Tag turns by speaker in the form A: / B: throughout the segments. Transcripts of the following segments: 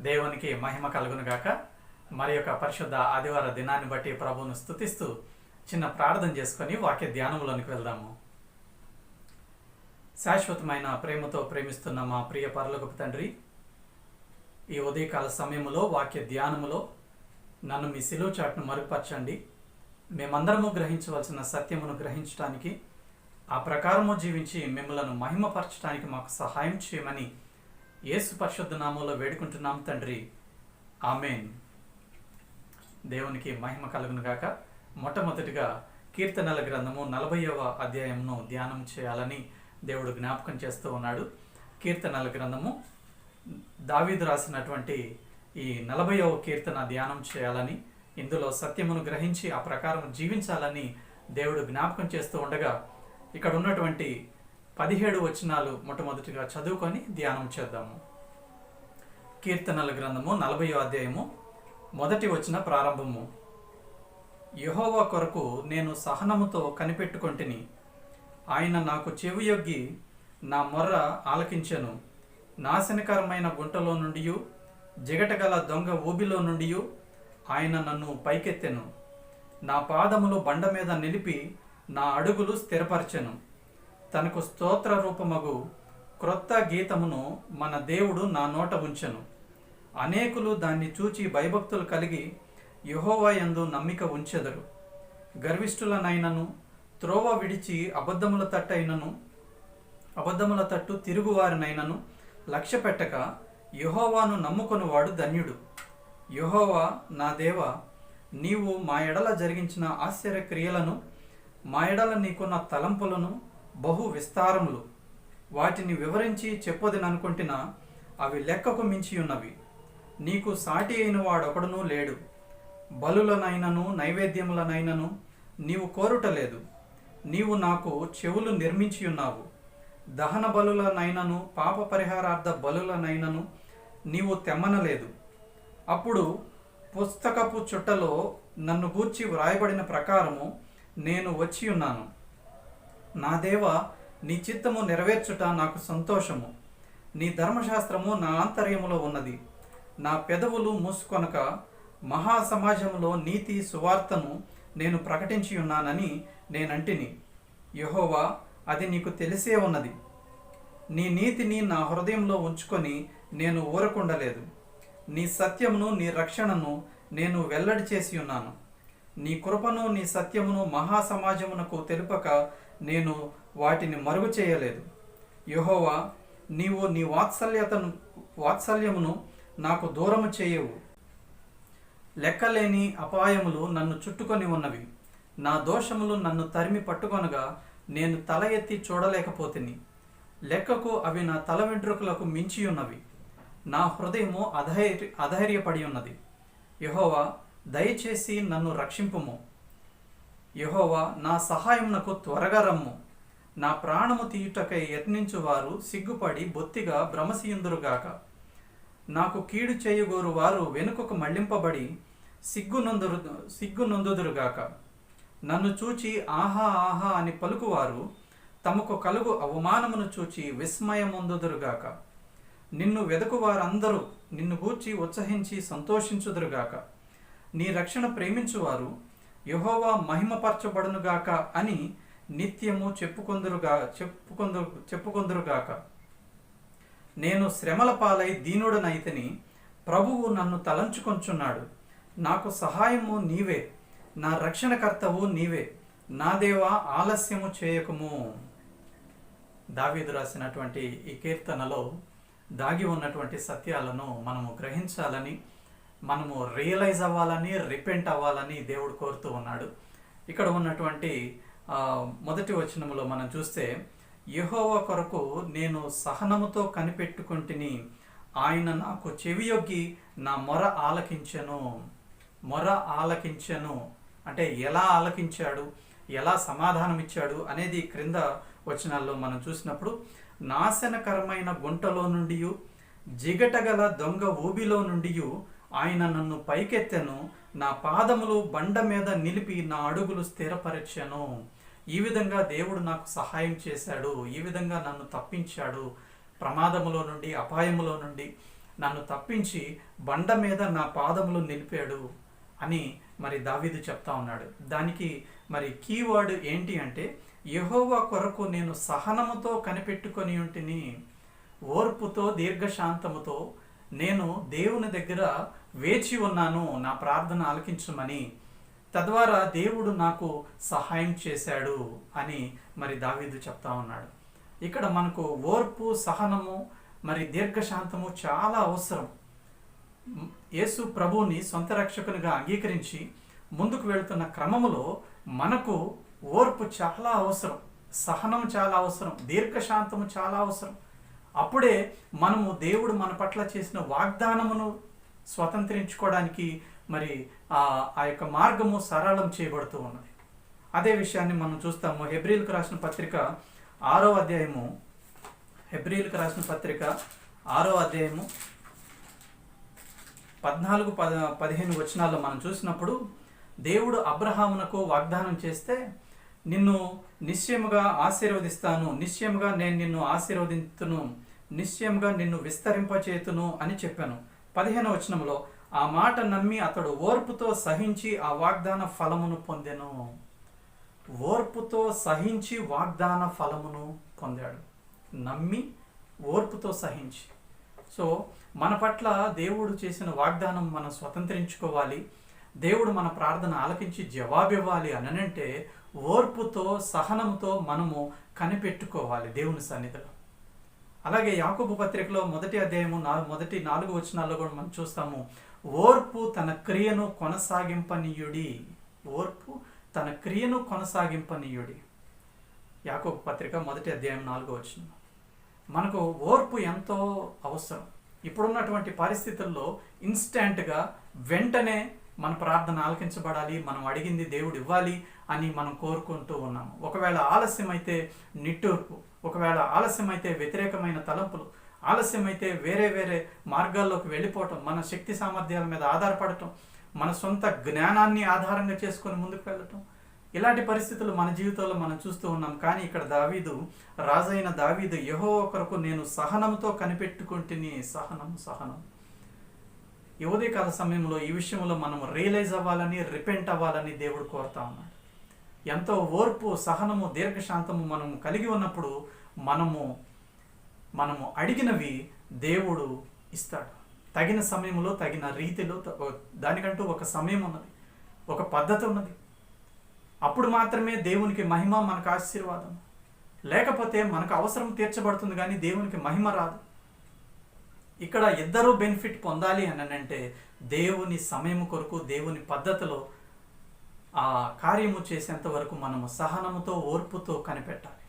A: దేవునికి మహిమ కలుగును గాక. మరి యొక్క పరిశుద్ధ ఆదివార దినాన్ని బట్టి ప్రభువును స్తుతిస్తూ చిన్న ప్రార్థన చేసుకొని వాక్య ధ్యానంలోనికి వెళ్దాము. శాశ్వతమైన ప్రేమతో ప్రేమిస్తున్న మా ప్రియ పరలోకపు తండ్రి, ఈ ఉదయకాల సమయంలో వాక్య ధ్యానములో నన్ను మీ సిలువ చాటును మరుగుపరచండి. మేమందరము గ్రహించవలసిన సత్యమును గ్రహించడానికి, ఆ ప్రకారము జీవించి మిమ్మలను మహిమపరచడానికి మాకు సహాయం చేయమని యేసు పరిశుద్ధ నామంలో వేడుకుంటున్నాం తండ్రి, ఆమెన్. దేవునికి మహిమ కలుగును గాక. మొట్టమొదటిగా కీర్తనల గ్రంథము 40వ అధ్యాయమును ధ్యానం చేయాలని దేవుడు జ్ఞాపకం చేస్తూ ఉన్నాడు. కీర్తనల గ్రంథము దావీదు రాసినటువంటి ఈ 40వ కీర్తన ధ్యానం చేయాలని, ఇందులో సత్యమును గ్రహించి ఆ ప్రకారం జీవించాలని దేవుడు జ్ఞాపకం చేస్తూ ఉండగా, ఇక్కడ ఉన్నటువంటి 17 వచనాలు మొట్టమొదటిగా చదువుకొని ధ్యానం చేద్దాము. కీర్తనల గ్రంథము 40వ అధ్యాయము మొదటి వచన ప్రారంభము. యెహోవా కొరకు నేను సహనముతో కనిపెట్టుకొంటిని, ఆయన నాకు చెవియొగ్గి నా మొర్ర ఆలకించెను. నాశనకరమైన గుంటలో నుండి, జిగటగల దొంగ ఊబిలో నుండి ఆయన నన్ను పైకెత్తెను. నా పాదములు బండ మీద నిలిపి నా అడుగులు స్థిరపరచెను. తనకు స్తోత్ర రూపమగు క్రొత్త గీతమును మన దేవుడు నా నోట ఉంచెను. అనేకులు దాన్ని చూచి భయభక్తులు కలిగి యెహోవా యందు నమ్మిక ఉంచెదరు. గర్విష్ఠులనైనను, త్రోవ విడిచి అబద్ధముల తట్టు తిరుగువారినైనను లక్ష్య పెట్టక యెహోవాను నమ్ముకొనువాడు ధన్యుడు. యెహోవా నా దేవా, నీవు మా ఎడల జరిగించిన ఆశ్చర్య క్రియలను, మా ఎడల నీకున్న తలంపులను బహు విస్తారములు. వాటిని వివరించి చెప్పొదననుకుంటున్నా, అవి లెక్కకు మించి ఉన్నవి. నీకు సాటి అయిన వాడొకడునూ లేడు. బలులనైనను నైవేద్యములనైనను నీవు కోరుటలేదు. నీవు నాకు చెవులు నిర్మించి ఉన్నావు. దహన బలులనైనను పాప పరిహారార్థ బలులనైనను నీవు తెమ్మనలేదు. అప్పుడు పుస్తకపు చుట్టలో నన్ను గూర్చి వ్రాయబడిన ప్రకారము నేను వచ్చి ఉన్నాను. నా దేవా, నీ చిత్తము నెరవేర్చుట నాకు సంతోషము. నీ ధర్మశాస్త్రము నా ఆంతర్యములో ఉన్నది. నా పెదవులు మూసుకొనక మహాసమాజంలో నీతి సువార్తను నేను ప్రకటించి ఉన్నానని నేనంటిని. యెహోవా, అది నీకు తెలిసే ఉన్నది. నీ నీతిని నా హృదయంలో ఉంచుకొని నేను ఊరకుండలేదు. నీ సత్యమును, నీ రక్షణను నేను వెల్లడి చేసి ఉన్నాను. నీ కృపను, నీ సత్యమును మహాసమాజమునకు తెలుపక నేను వాటిని మరుగు చేయలేదు. యెహోవా, నీవు నీ వాత్సల్యమును నాకు దూరము చేయవు. లెక్కలేని అపాయములు నన్ను చుట్టుకొని ఉన్నవి. నా దోషములు నన్ను తరిమి పట్టుకొనగా నేను తల ఎత్తి చూడలేకపోతిని. లెక్కకు అవి నా తల వెంట్రుకలకు మించి ఉన్నవి. నా హృదయము అధైర్యపడి ఉన్నది. యెహోవా, దయచేసి నన్ను రక్షింపుము. యెహోవా, నా సహాయమునకు త్వరగా రమ్ము. నా ప్రాణము తీయుటకై యత్నించువారు సిగ్గుపడి బొత్తిగా భ్రమసియుందురుగాక. నాకు కీడు చేయగోరు వారు వెనుకకు మళ్లింపబడి సిగ్గునొందుదురుగాక. నన్ను చూచి ఆహా ఆహా అని పలుకువారు తమకు కలుగు అవమానమును చూచి విస్మయమొందుదురుగాక. నిన్ను వెదకువారందరూ నిన్ను గూర్చి ఉత్సహించి సంతోషించుదురుగాక. నీ రక్షణ ప్రేమించువారు యెహోవా మహిమపరచబడునుగాక అని నిత్యము చెప్పుకొందురుగాక. నేను శ్రమల పాలై దీనుడనైతిని. ప్రభువు నన్ను తలంచుకొంచున్నాడు. నాకు సహాయము నీవే, నా రక్షణకర్తవు నీవే. నా దేవా, ఆలస్యము చేయకుము. దావీదు రాసినటువంటి ఈ కీర్తనలో దాగి ఉన్నటువంటి సత్యాలను మనము గ్రహించాలని, మనము రియలైజ్ అవ్వాలని, రిపెంట్ అవ్వాలని దేవుడు కోరుతూ ఉన్నాడు. ఇక్కడ ఉన్నటువంటి మొదటి వచనములో మనం చూస్తే, యెహోవా కొరకు నేను సహనముతో కనిపెట్టుకుంటుని, ఆయన నాకు చెవియొగ్గి నా మొర ఆలకించెను. అంటే ఎలా ఆలకించాడు, ఎలా సమాధానం ఇచ్చాడు అనేది క్రింద వచనాల్లో మనం చూసినప్పుడు, నాశనకరమైన గుంటలో నుండి, జిగటగల దొంగ ఊబిలో నుండి ఆయన నన్ను పైకెత్తెను. నా పాదములు బండ మీద నిలిపి నా అడుగులు స్థిరపరచెను. ఈ విధంగా దేవుడు నాకు సహాయం చేశాడు. ఈ విధంగా నన్ను తప్పించాడు. ప్రమాదములో నుండి, అపాయములో నుండి నన్ను తప్పించి బండ మీద నా పాదములు నిలిపాడు అని మరి దావీదు చెప్తా ఉన్నాడు. దానికి మరి కీవర్డ్ ఏంటి అంటే, యెహోవా కొరకు నేను సహనముతో కనిపెట్టుకొని ఉంటిని, ఓర్పుతో దీర్ఘశాంతముతో నేను దేవుని దగ్గర వేచి ఉన్నాను, నా ప్రార్థన ఆలకించమని, తద్వారా దేవుడు నాకు సహాయం చేశాడు అని మరి దావీదు చెప్తా ఉన్నాడు. ఇక్కడ మనకు ఓర్పు, సహనము, మరి దీర్ఘశాంతము చాలా అవసరం. యేసు ప్రభువుని సొంత రక్షకునిగా అంగీకరించి ముందుకు వెళుతున్న క్రమములో మనకు ఓర్పు చాలా అవసరం, సహనం చాలా అవసరం, దీర్ఘశాంతము చాలా అవసరం. అప్పుడే మనము దేవుడు మన పట్ల చేసిన వాగ్దానమును స్వతంత్రించుకోవడానికి మరి ఆ యొక్క మార్గము సరళం చేయబడుతూ ఉన్నది. అదే విషయాన్ని మనం చూస్తాము. హెబ్రీయులకు రాసిన పత్రిక 6వ అధ్యాయము, హెబ్రీయులకు రాసిన పత్రిక 6వ అధ్యాయము 14-15 వచనాల్లో మనం చూసినప్పుడు, దేవుడు అబ్రహామునకు వాగ్దానం చేస్తే, నిన్ను నిశ్చయముగా ఆశీర్వదిస్తాను, నిశ్చయముగా నేను నిన్ను ఆశీర్వదింతును, నిశ్చయముగా నిన్ను విస్తరింపచేతును అని చెప్పాను. 15వ వచనంలో ఆ మాట నమ్మి అతడు ఓర్పుతో సహించి ఆ వాగ్దాన ఫలమును పొందెను. ఓర్పుతో సహించి వాగ్దాన ఫలమును పొందాడు. నమ్మి ఓర్పుతో సహించి. సో మన పట్ల దేవుడు చేసిన వాగ్దానం మనం స్వతంత్రించుకోవాలి, దేవుడు మన ప్రార్థన ఆలకించి జవాబివ్వాలి అనంటే ఓర్పుతో సహనంతో మనము కనిపెట్టుకోవాలి దేవుని సన్నిధిలో. అలాగే యాకోబు పత్రికలో 1వ అధ్యాయము మొదటి 4 వచనాల్లో కూడా మనం చూస్తాము, ఓర్పు తన క్రియను కొనసాగింపనీయుడి, ఓర్పు తన క్రియను కొనసాగింపనీయుడి. యాకోబు పత్రిక 1వ అధ్యాయం 4వ వచనం. మనకు ఓర్పు ఎంతో అవసరం. ఇప్పుడున్నటువంటి పరిస్థితుల్లో ఇన్స్టెంట్గా వెంటనే మన ప్రార్థన ఆలకించబడాలి, మనం అడిగింది దేవుడు ఇవ్వాలి అని మనం కోరుకుంటూ ఉన్నాము. ఒకవేళ ఆలస్యమైతే నిట్టూర్పు, ఒకవేళ ఆలస్యమైతే వ్యతిరేకమైన తలంపులు, ఆలస్యమైతే వేరే వేరే మార్గాల్లోకి వెళ్ళిపోవటం, మన శక్తి సామర్థ్యాల మీద ఆధారపడటం, మన సొంత జ్ఞానాన్ని ఆధారంగా చేసుకొని ముందుకు వెళ్ళటం, ఇలాంటి పరిస్థితులు మన జీవితంలో మనం చూస్తూ ఉన్నాం. కానీ ఇక్కడ దావీదు, రాజైన దావీదు, యెహోవా కొరకు నేను సహనంతో కనిపెట్టుకుంటుని, సహనం. ఈ ఉదయకాల సమయంలో ఈ విషయంలో మనం రియలైజ్ అవ్వాలని, రిపెంట్ అవ్వాలని దేవుడు కోరుతా ఉన్నాడు. ఎంతో ఓర్పు, సహనము, దీర్ఘశాంతము మనం కలిగి ఉన్నప్పుడు మనము అడిగినవి దేవుడు ఇస్తాడు. తగిన సమయంలో, తగిన రీతిలో. దానికంటూ ఒక సమయం ఉన్నది, ఒక పద్ధతి ఉన్నది. అప్పుడు మాత్రమే దేవునికి మహిమ, మనకు ఆశీర్వాదం. లేకపోతే మనకు అవసరం తీర్చబడుతుంది కానీ దేవునికి మహిమ రాదు. ఇక్కడ ఇద్దరూ బెనిఫిట్ పొందాలి అని అంటే దేవుని సమయం కొరకు, దేవుని పద్ధతిలో ఆ కార్యము చేసేంత వరకు మనము సహనముతో, ఓర్పుతో కనిపెట్టాలి.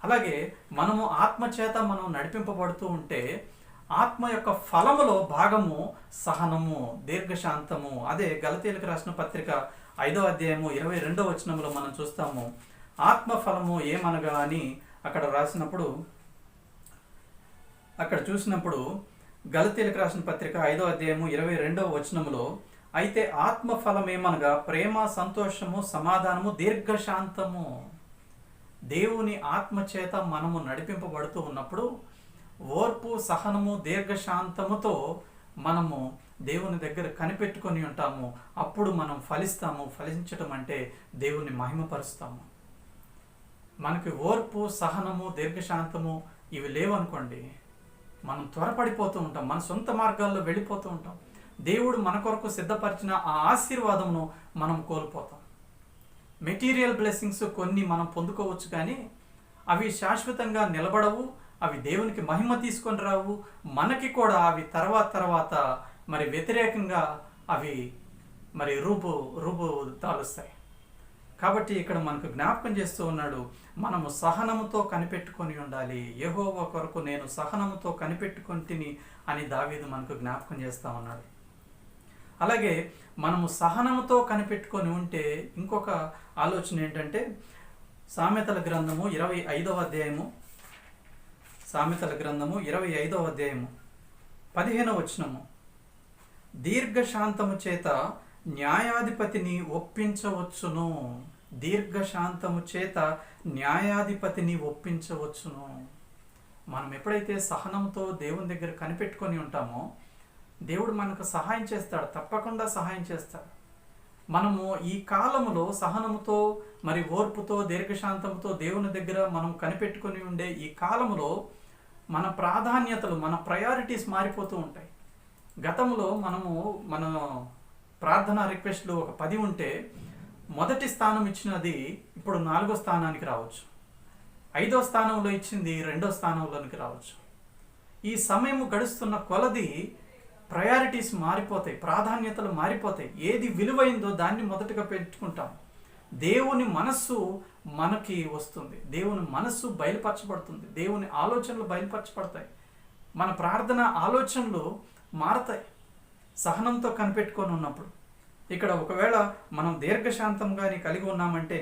A: అలాగే మనము ఆత్మచేత మనం నడిపింపబడుతూ ఉంటే ఆత్మ యొక్క ఫలములో భాగము సహనము, దీర్ఘశాంతము. అదే గలతీయులకు రాసిన పత్రిక 5వ అధ్యాయము 22వ వచనంలో మనం చూస్తాము. ఆత్మ ఫలము ఏమనగా అని అక్కడ రాసినప్పుడు, అక్కడ చూసినప్పుడు గలతీయులకు రాసిన పత్రిక 5వ అధ్యాయము 22వ వచనంలో, అయితే ఆత్మ ఫలం ఏమనగా ప్రేమ, సంతోషము, సమాధానము, దీర్ఘశాంతము. దేవుని ఆత్మచేత మనము నడిపింపబడుతూ ఉన్నప్పుడు ఓర్పు, సహనము, దీర్ఘశాంతముతో మనము దేవుని దగ్గర కనిపెట్టుకొని ఉంటాము. అప్పుడు మనం ఫలిస్తాము. ఫలించటం అంటే దేవుని మహిమపరుస్తాము. మనకి ఓర్పు, సహనము, దీర్ఘశాంతము ఇవి లేవనుకోండి, మనం త్వరపడిపోతూ ఉంటాం, మన సొంత మార్గాల్లో వెళ్ళిపోతూ ఉంటాం. దేవుడు మన కొరకు సిద్ధపరిచిన ఆ ఆశీర్వాదమును మనం కోల్పోతాం. మెటీరియల్ బ్లెస్సింగ్స్ కొన్ని మనం పొందుకోవచ్చు కానీ అవి శాశ్వతంగా నిలబడవు, అవి దేవునికి మహిమ తీసుకొని రావు. మనకి కూడా అవి తర్వాత మరి వ్యతిరేకంగా అవి మరి రూపు తాలుస్తాయి. కాబట్టి ఇక్కడ మనకు జ్ఞాపకం చేస్తూ ఉన్నాడు, మనము సహనముతో కనిపెట్టుకొని ఉండాలి. యెహోవా కొరకు నేను సహనముతో కనిపెట్టుకుంటుని అని దావీదు మనకు జ్ఞాపకం చేస్తూ ఉన్నాడు. అలాగే మనము సహనముతో కనిపెట్టుకొని ఉంటే ఇంకొక ఆలోచన ఏంటంటే, సామెతల గ్రంథము 25వ అధ్యాయము, సామెతల గ్రంథము 25వ అధ్యాయము 15వ వచనము, దీర్ఘశాంతము చేత న్యాయాధిపతిని ఒప్పించవచ్చును. దీర్ఘశాంతము చేత న్యాయాధిపతిని ఒప్పించవచ్చును. మనం ఎప్పుడైతే సహనంతో దేవుని దగ్గర కనిపెట్టుకొని ఉంటామో దేవుడు మనకు సహాయం చేస్తాడు, తప్పకుండా సహాయం చేస్తాడు. మనము ఈ కాలములో సహనముతో మరి ఓర్పుతో దీర్ఘశాంతంతో దేవుని దగ్గర మనం కనిపెట్టుకొని ఉండే ఈ కాలములో మన ప్రాధాన్యతలు, మన ప్రయారిటీస్ మారిపోతూ ఉంటాయి. గతంలో మన ప్రార్థనా రిక్వెస్ట్లు ఒక 10 ఉంటే మొదటి స్థానం ఇచ్చినది ఇప్పుడు 4వ స్థానానికి రావచ్చు, 5వ స్థానంలో ఇచ్చింది 2వ స్థానంలోనికి రావచ్చు. ఈ సమయం గడుస్తున్న కొలది ప్రయారిటీస్ మారిపోతాయి, ప్రాధాన్యతలు మారిపోతాయి. ఏది విలువైందో దాన్ని మొదటగా పెట్టుకుంటాం. దేవుని మనస్సు మనకి వస్తుంది, దేవుని మనస్సు బయలుపరచబడుతుంది, దేవుని ఆలోచనలు బయలుపరచబడతాయి, మన ప్రార్థన ఆలోచనలు మారతాయి సహనంతో కనిపెట్టుకొని ఉన్నప్పుడు. ఇక్కడ ఒకవేళ మనం దీర్ఘశాంతంగాని కలిగి ఉన్నామంటే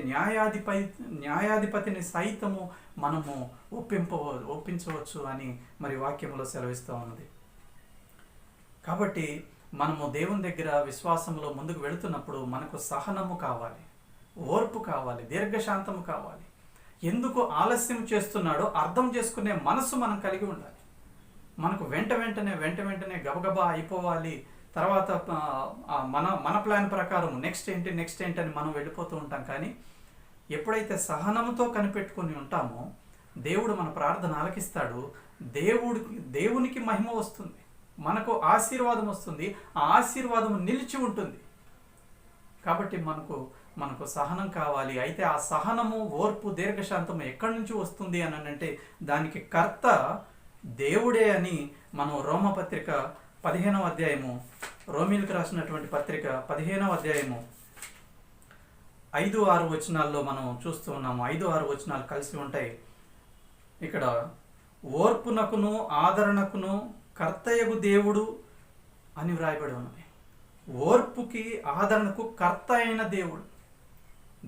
A: న్యాయాధిపతిని సైతము మనము ఒప్పించవచ్చు అని మరి వాక్యంలో సెలవిస్తూ ఉన్నది. కాబట్టి మనము దేవుని దగ్గర విశ్వాసంలో ముందుకు వెళుతున్నప్పుడు మనకు సహనము కావాలి, ఓర్పు కావాలి, దీర్ఘశాంతము కావాలి. ఎందుకు ఆలస్యం చేస్తున్నాడో అర్థం చేసుకునే మనసు మనం కలిగి ఉండాలి. మనకు వెంట వెంటనే గబగబా అయిపోవాలి, తర్వాత మన ప్లాన్ ప్రకారం నెక్స్ట్ ఏంటి అని మనం వెళ్ళిపోతూ ఉంటాం. కానీ ఎప్పుడైతే సహనంతో కనిపెట్టుకుని ఉంటామో దేవుడు మన ప్రార్థన ఆలకిస్తాడు, దేవునికి మహిమ వస్తుంది, మనకు ఆశీర్వాదం వస్తుంది, ఆ ఆశీర్వాదం నిలిచి ఉంటుంది. కాబట్టి మనకు సహనం కావాలి. అయితే ఆ సహనము, ఓర్పు, దీర్ఘశాంతము ఎక్కడి నుంచి వస్తుంది అని అంటే దానికి కర్త దేవుడే అని మనం రోమపత్రిక 15వ అధ్యాయము, రోమీలకు రాసినటువంటి పత్రిక 15వ అధ్యాయము 5-6 వచనాల్లో మనం చూస్తూ ఉన్నాము. 5-6 వచనాలు కలిసి ఉంటాయి. ఇక్కడ ఓర్పునకును ఆదరణకును కర్తయగు దేవుడు అని వ్రాయబడి ఉన్నది. ఓర్పుకి ఆదరణకు కర్త అయిన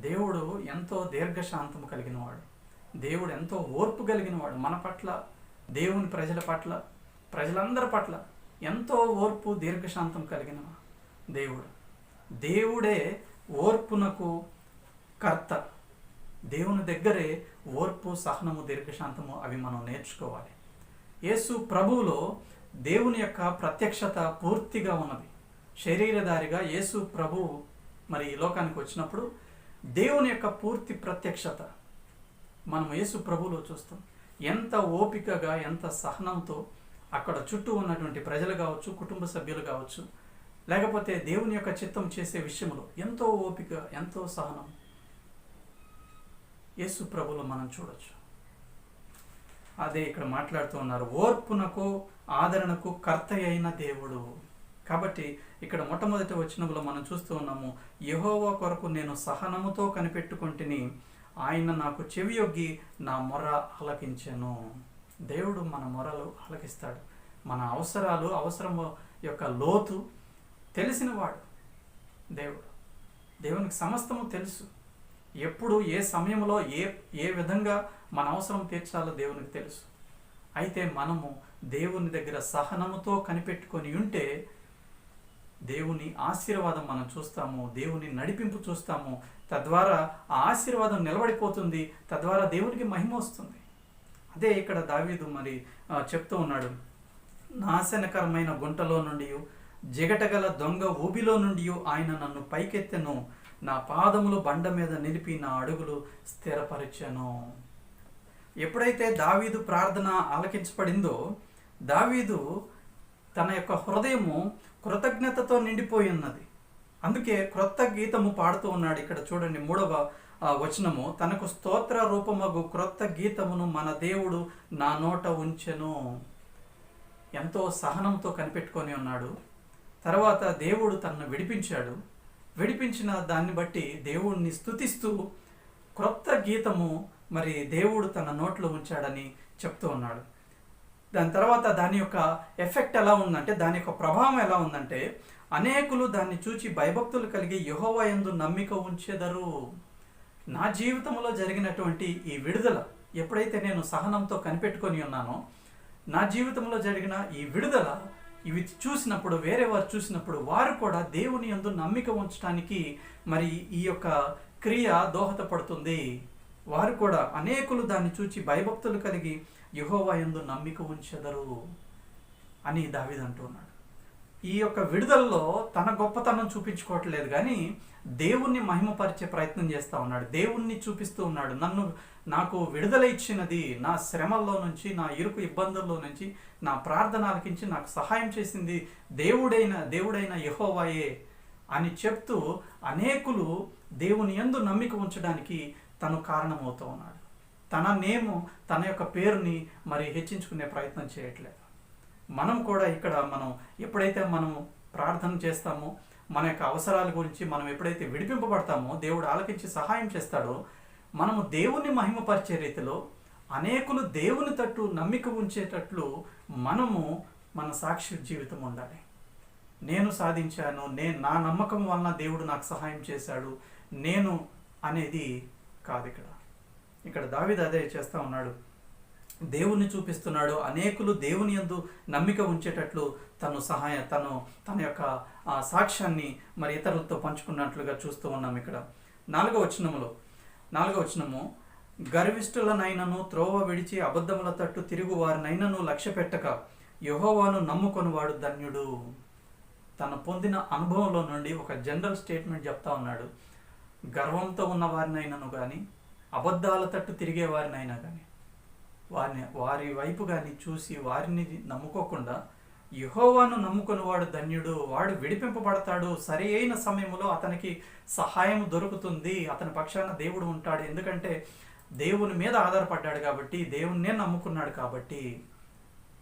A: దేవుడు ఎంతో దీర్ఘశాంతము కలిగినవాడు, దేవుడు ఎంతో ఓర్పు కలిగినవాడు. మన పట్ల, దేవుని ప్రజల పట్ల, ప్రజలందరి పట్ల ఎంతో ఓర్పు దీర్ఘశాంతం కలిగిన దేవుడే ఓర్పునకు కర్త. దేవుని దగ్గరే ఓర్పు, సహనము, దీర్ఘశాంతము అవి మనం నేర్చుకోవాలి. యేసు ప్రభువులో దేవుని యొక్క ప్రత్యక్షత పూర్తిగా ఉన్నది. శరీరధారిగా యేసు ప్రభువు మరి ఈ లోకానికి వచ్చినప్పుడు దేవుని యొక్క పూర్తి ప్రత్యక్షత మనం యేసు ప్రభువులో చూస్తాం. ఎంత ఓపికగా, ఎంత సహనంతో అక్కడ చుట్టూ ఉన్నటువంటి ప్రజలు కావచ్చు, కుటుంబ సభ్యులు కావచ్చు, లేకపోతే దేవుని యొక్క చిత్తం చేసే విషయంలో ఎంతో ఓపిక, ఎంతో సహనం యేసు ప్రభువులో మనం చూడొచ్చు. అదే ఇక్కడ మాట్లాడుతూ ఉన్నారు, ఓర్పునకు ఆదరణకు కర్త అయిన దేవుడు. కాబట్టి ఇక్కడ మొట్టమొదటి వచనంలో మనం చూస్తూ ఉన్నాము, యెహోవా కొరకు నేను సహనముతో కనిపెట్టుకొంటిని, ఆయన నాకు చెవియొగ్గి నా మొర ఆలకించెను. దేవుడు మన మొరలు ఆలకిస్తాడు. మన అవసరము యొక్క లోతు తెలిసినవాడు దేవునికి సమస్తము తెలుసు. ఎప్పుడు, ఏ సమయంలో, ఏ విధంగా మన అవసరం తీర్చాలో దేవునికి తెలుసు. అయితే మనము దేవుని దగ్గర సహనముతో కనిపెట్టుకొని ఉంటే దేవుని ఆశీర్వాదం మనం చూస్తాము, దేవుని నడిపింపు చూస్తాము. తద్వారా ఆ ఆశీర్వాదం నిలబడిపోతుంది, తద్వారా దేవునికి మహిమ వస్తుంది. అదే ఇక్కడ దావీదు మరి చెప్తూ ఉన్నాడు, నాశనకరమైన గుంటలో నుండి, జిగటగల దొంగ ఊబిలో నుండి ఆయన నన్ను పైకెత్తెను, నా పాదములు బండ మీద నిలిపి నా అడుగులు స్థిరపరిచెను. ఎప్పుడైతే దావీదు ప్రార్థన ఆలకించబడిందో దావీదు తన యొక్క హృదయము కృతజ్ఞతతో నిండిపోయి ఉన్నది. అందుకే క్రొత్త గీతము పాడుతూ ఉన్నాడు. ఇక్కడ చూడండి 3వ వచనము, తనకు స్తోత్ర రూపమగు క్రొత్త గీతమును మన దేవుడు నా నోట ఉంచెను. ఎంతో సహనంతో కనిపెట్టుకొని ఉన్నాడు. తర్వాత దేవుడు తనను విడిపించాడు. విడిపించిన దాన్ని బట్టి దేవుణ్ణి స్తుతిస్తూ క్రొత్త గీతము మరి దేవుడు తన నోట్లో ఉంచాడని చెప్తూ ఉన్నాడు. దాని తర్వాత దాని యొక్క ఎఫెక్ట్ ఎలా ఉందంటే, దాని యొక్క ప్రభావం ఎలా ఉందంటే, అనేకులు దాన్ని చూచి భయభక్తులు కలిగి యెహోవా యందు నమ్మిక ఉంచెదరు. నా జీవితంలో జరిగినటువంటి ఈ విడుదల, ఎప్పుడైతే నేను సహనంతో కనిపెట్టుకొని ఉన్నానో, నా జీవితంలో జరిగిన ఈ విడుదల ఇవి చూసినప్పుడు, వేరే వారు చూసినప్పుడు వారు కూడా దేవుని యందు నమ్మిక ఉంచడానికి మరి ఈ యొక్క క్రియ దోహదపడుతుంది. వారు కూడా అనేకులు దాన్ని చూచి భయభక్తులు కలిగి యెహోవా యందు నమ్మిక ఉంచెదరు అని దావీదు అంటున్నాడు. ఈ యొక్క విడుదలలో తన గొప్పతనం చూపించుకోవట్లేదు, కానీ దేవుణ్ణి మహిమపరిచే ప్రయత్నం చేస్తూ ఉన్నాడు. దేవుణ్ణి చూపిస్తూ ఉన్నాడు. నాకు విడుదల ఇచ్చినది, నా శ్రమల్లో నుంచి, నా ఇరుకు ఇబ్బందుల్లో నుంచి, నా ప్రార్థన ఆలకించి నాకు సహాయం చేసింది దేవుడైన యెహోవాయే అని చెప్తూ అనేకులు దేవుని యందు నమ్మిక ఉంచడానికి తను కారణమవుతూ ఉన్నాడు. తన యొక్క పేరుని మరి హెచ్చించుకునే ప్రయత్నం చేయట్లేదు. మనం కూడా ఇక్కడ ఎప్పుడైతే మనం ప్రార్థన చేస్తామో, మన యొక్క అవసరాల గురించి మనం ఎప్పుడైతే విడిపింపబడతామో, దేవుడు ఆలకించి సహాయం చేస్తాడో, మనము దేవుని మహిమపరిచే రీతిలో అనేకులు దేవుని తట్టు నమ్మిక ఉంచేటట్లు మన సాక్షి జీవితం ఉండాలి. నేను సాధించాను, నా నమ్మకం వలన దేవుడు నాకు సహాయం చేశాడు నేను అనేది కాదు. ఇక్కడ దావీదు అదే చేస్తూ ఉన్నాడు. దేవుణ్ణి చూపిస్తున్నాడు. అనేకులు దేవుని యందు నమ్మిక ఉంచేటట్లు తన యొక్క సాక్ష్యాన్ని మరి ఇతరులతో పంచుకున్నట్లుగా చూస్తూ ఉన్నాం. ఇక్కడ 4వ వచనము, గర్విష్ఠులనైనను త్రోవ విడిచి అబద్ధముల తట్టు తిరుగు వారినైనను లక్ష్య పెట్టక యెహోవాను నమ్ముకొనివాడు ధన్యుడు. తను పొందిన అనుభవంలో నుండి ఒక జనరల్ స్టేట్మెంట్ చెప్తా ఉన్నాడు. గర్వంతో ఉన్న వారినైనాను కానీ, అబద్ధాల తట్టు తిరిగే వారినైనా కానీ, వారి వైపు కానీ చూసి వారిని నమ్ముకోకుండా యెహోవాను నమ్ముకునేవాడు ధన్యుడు. వాడు విడిపింపబడతాడు. సరి అయిన సమయంలో అతనికి సహాయం దొరుకుతుంది. అతని పక్షాన దేవుడు ఉంటాడు. ఎందుకంటే దేవుని మీద ఆధారపడ్డాడు కాబట్టి, దేవుణ్ణే నమ్ముకున్నాడు కాబట్టి,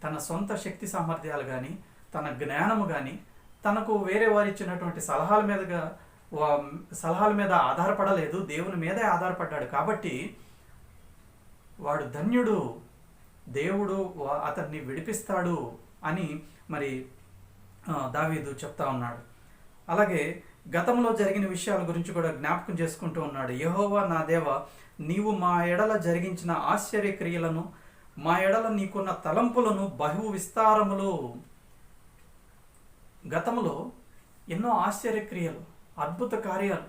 A: తన సొంత శక్తి సామర్థ్యాలు కానీ, తన జ్ఞానము కానీ, తనకు వేరే వారు ఇచ్చినటువంటి సలహాల మీద ఆధారపడలేదు. దేవుని మీదే ఆధారపడ్డాడు కాబట్టి వాడు ధన్యుడు. దేవుడు అతన్ని విడిపిస్తాడు అని మరి దావీదు చెప్తా ఉన్నాడు. అలాగే గతంలో జరిగిన విషయాల గురించి కూడా జ్ఞాపకం చేసుకుంటూ ఉన్నాడు. యెహోవా నా దేవా, నీవు మా ఎడల జరిగించిన ఆశ్చర్యక్రియలను, మా ఎడల నీకున్న తలంపులను బహు విస్తారములు. గతంలో ఎన్నో ఆశ్చర్యక్రియలు, అద్భుత కార్యాలు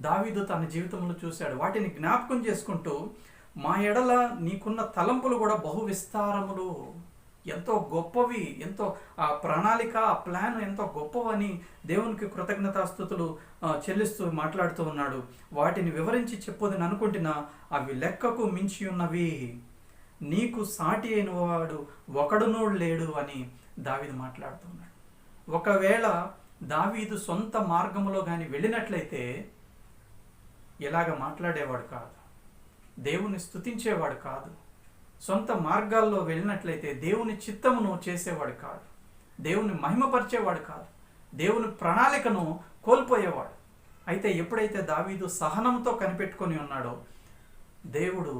A: దావీదు తన జీవితంలో చూశాడు. వాటిని జ్ఞాపకం చేసుకుంటూ మా ఎడల నీకున్న తలంపులు కూడా బహు విస్తారములు, ఎంతో గొప్పవి, ఎంతో ఆ ప్రణాళిక, ఆ ప్లాన్ ఎంతో గొప్పవని దేవునికి కృతజ్ఞతాస్తుతులు చెల్లిస్తూ మాట్లాడుతూ ఉన్నాడు. వాటిని వివరించి చెప్పొదని అనుకుంటున్నా అవి లెక్కకు మించి ఉన్నవి. నీకు సాటి అయిన వాడు ఒకడునూ లేడు అని దావీదు మాట్లాడుతున్నాడు. ఒకవేళ దావీదు సొంత మార్గంలో కానీ వెళ్ళినట్లయితే ఎలాగ మాట్లాడేవాడు కాదు, దేవుని స్తుతించేవాడు కాదు. సొంత మార్గాల్లో వెళ్ళినట్లయితే దేవుని చిత్తమును చేసేవాడు కాదు, దేవుని మహిమపరిచేవాడు కాదు, దేవుని ప్రణాళికను కోల్పోయేవాడు. అయితే ఎప్పుడైతే దావీదు సహనంతో కనిపెట్టుకొని ఉన్నాడో, దేవుడు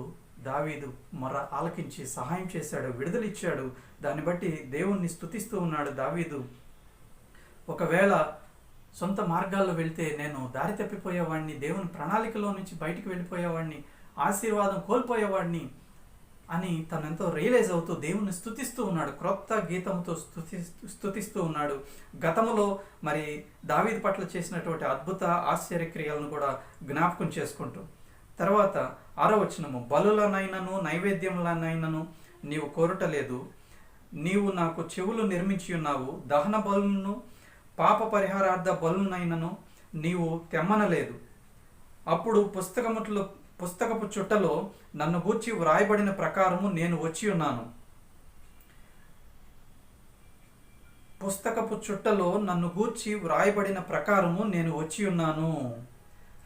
A: దావీదు మొర ఆలకించి సహాయం చేశాడు, విడుదలిచ్చాడు. దాన్ని బట్టి దేవుణ్ణి స్తుతిస్తూ ఉన్నాడు దావీదు. ఒకవేళ సొంత మార్గాల్లో వెళ్తే నేను దారి తప్పిపోయేవాడిని, దేవుని ప్రణాళికలో నుంచి బయటికి వెళ్ళిపోయేవాడిని, ఆశీర్వాదం కోల్పోయేవాడిని అని తనెంతో రియలైజ్ అవుతూ దేవుని స్తుతిస్తూ ఉన్నాడు. క్రొత్త గీతంతో స్తుతిస్తూ ఉన్నాడు. గతంలో మరి దావీదు పట్ల చేసినటువంటి అద్భుత ఆశ్చర్యక్రియలను కూడా జ్ఞాపకం చేసుకుంటూ, తర్వాత 6వ వచనము, బలులనైనను నైవేద్యములనైనను నీవు కోరటలేదు, నీవు నాకు చెవులు నిర్మించి ఉన్నావు, దహన బలులను పాప పరిహారార్థ బలునైనను నీవు తెమ్మనలేదు. అప్పుడు పుస్తకపు చుట్టలో నన్ను గూర్చి వ్రాయబడిన ప్రకారము నేను వచ్చి ఉన్నాను. పుస్తకపు చుట్టలో నన్ను గూర్చి వ్రాయబడిన ప్రకారము నేను వచ్చి ఉన్నాను.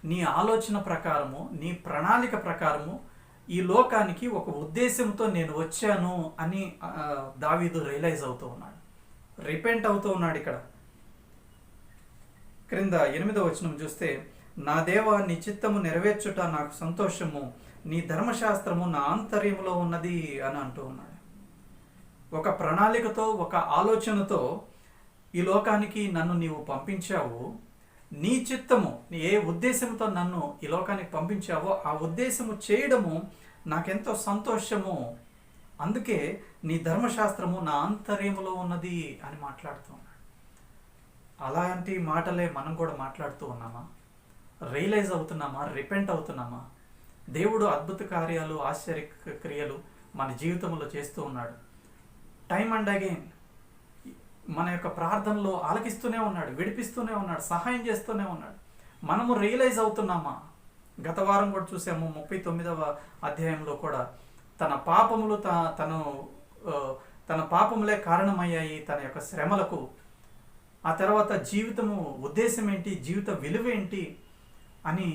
A: నీ ఆలోచన ప్రకారము, నీ ప్రణాళిక ప్రకారము ఈ లోకానికి ఒక ఉద్దేశంతో నేను వచ్చాను అని దావీదు రియలైజ్ అవుతూ ఉన్నాడు, రిపెంట్ అవుతూ ఉన్నాడు. ఇక్కడ క్రింద 8వ వచనం చూస్తే, నా దేవా, నీ చిత్తము నెరవేర్చుట నాకు సంతోషము, నీ ధర్మశాస్త్రము నా ఆంతర్యంలో ఉన్నది అని అంటూ ఉన్నాడు. ఒక ప్రణాళికతో, ఒక ఆలోచనతో ఈ లోకానికి నన్ను నీవు పంపించావు. నీ చిత్తము, ఏ ఉద్దేశంతో నన్ను ఈ లోకానికి పంపించావో ఆ ఉద్దేశము చేయడము నాకెంతో సంతోషము. అందుకే నీ ధర్మశాస్త్రము నా ఆంతర్యములో ఉన్నది అని మాట్లాడుతూ ఉన్నాడు. అలాంటి మాటలే మనం కూడా మాట్లాడుతూ ఉన్నామా? రియలైజ్ అవుతున్నామా? రిపెంట్ అవుతున్నామా? దేవుడు అద్భుత కార్యాలు, ఆశ్చర్య క్రియలు మన జీవితంలో చేస్తూ ఉన్నాడు. టైమ్ అండ్ అగైన్ మన యొక్క ప్రార్థనలో ఆలకిస్తూనే ఉన్నాడు, విడిపిస్తూనే ఉన్నాడు, సహాయం చేస్తూనే ఉన్నాడు. మనము రియలైజ్ అవుతున్నామా? గత వారం కూడా చూసాము, 39వ అధ్యాయంలో కూడా తన పాపములు తన పాపములే కారణమయ్యాయి తన యొక్క శ్రమలకు. ఆ తర్వాత జీవితము ఉద్దేశం ఏంటి, జీవిత విలువ ఏంటి అని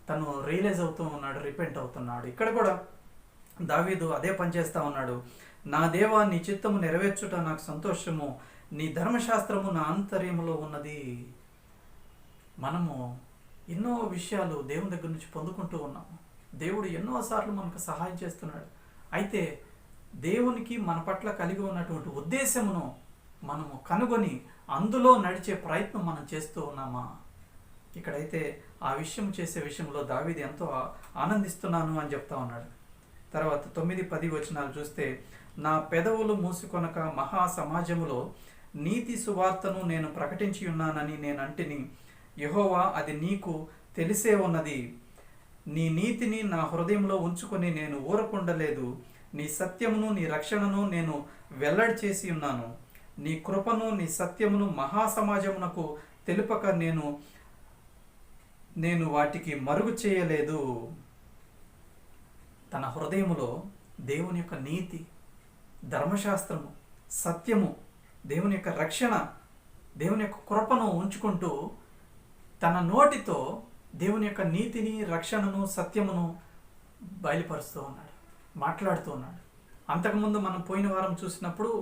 A: తను రియలైజ్ అవుతూ ఉన్నాడు, రిపెంట్ అవుతున్నాడు. ఇక్కడ కూడా దావీదు అదే పని చేస్తూ ఉన్నాడు. నా దేవా, నీ చిత్తము నెరవేర్చుట నాకు సంతోషము, నీ ధర్మశాస్త్రము నా ఆంతర్యములో ఉన్నది. మనము ఎన్నో విషయాలు దేవుని దగ్గర నుంచి పొందుకుంటూ ఉన్నాము. దేవుడు ఎన్నోసార్లు మనకు సహాయం చేస్తున్నాడు. అయితే దేవునికి మన పట్ల కలిగి ఉన్నటువంటి ఉద్దేశమును మనము కనుగొని అందులో నడిచే ప్రయత్నం మనం చేస్తూ ఉన్నామా? ఇక్కడైతే ఆ విషయం చేసే విషయంలో దావీదు ఎంతో ఆనందిస్తున్నాను అని చెప్తా ఉన్నాడు. తర్వాత 9-10 వచనాలు చూస్తే, నా పెదవులు మూసుకొనక మహా సమాజములో నీతి సువార్తను నేను ప్రకటించి ఉన్నానని నేను అంటిని. యెహోవా, అది నీకు తెలిసే ఉన్నది. నీ నీతిని నా హృదయంలో ఉంచుకొని నేను ఊరకుండలేదు. నీ సత్యమును నీ రక్షణను నేను వెల్లడి చేసి ఉన్నాను. నీ కృపను నీ సత్యమును మహాసమాజమునకు తెలుపక నేను వాటికి మరుగు చేయలేదు. తన హృదయములో దేవుని యొక్క నీతి, ధర్మశాస్త్రము, సత్యము, దేవుని యొక్క రక్షణ, దేవుని యొక్క కృపను ఉంచుకుంటూ తన నోటితో దేవుని యొక్క నీతిని, రక్షణను, సత్యమును బయలుపరుస్తూ ఉన్నాడు, మాట్లాడుతూ ఉన్నాడు. అంతకుముందు మనం పోయిన వారం చూసినప్పుడు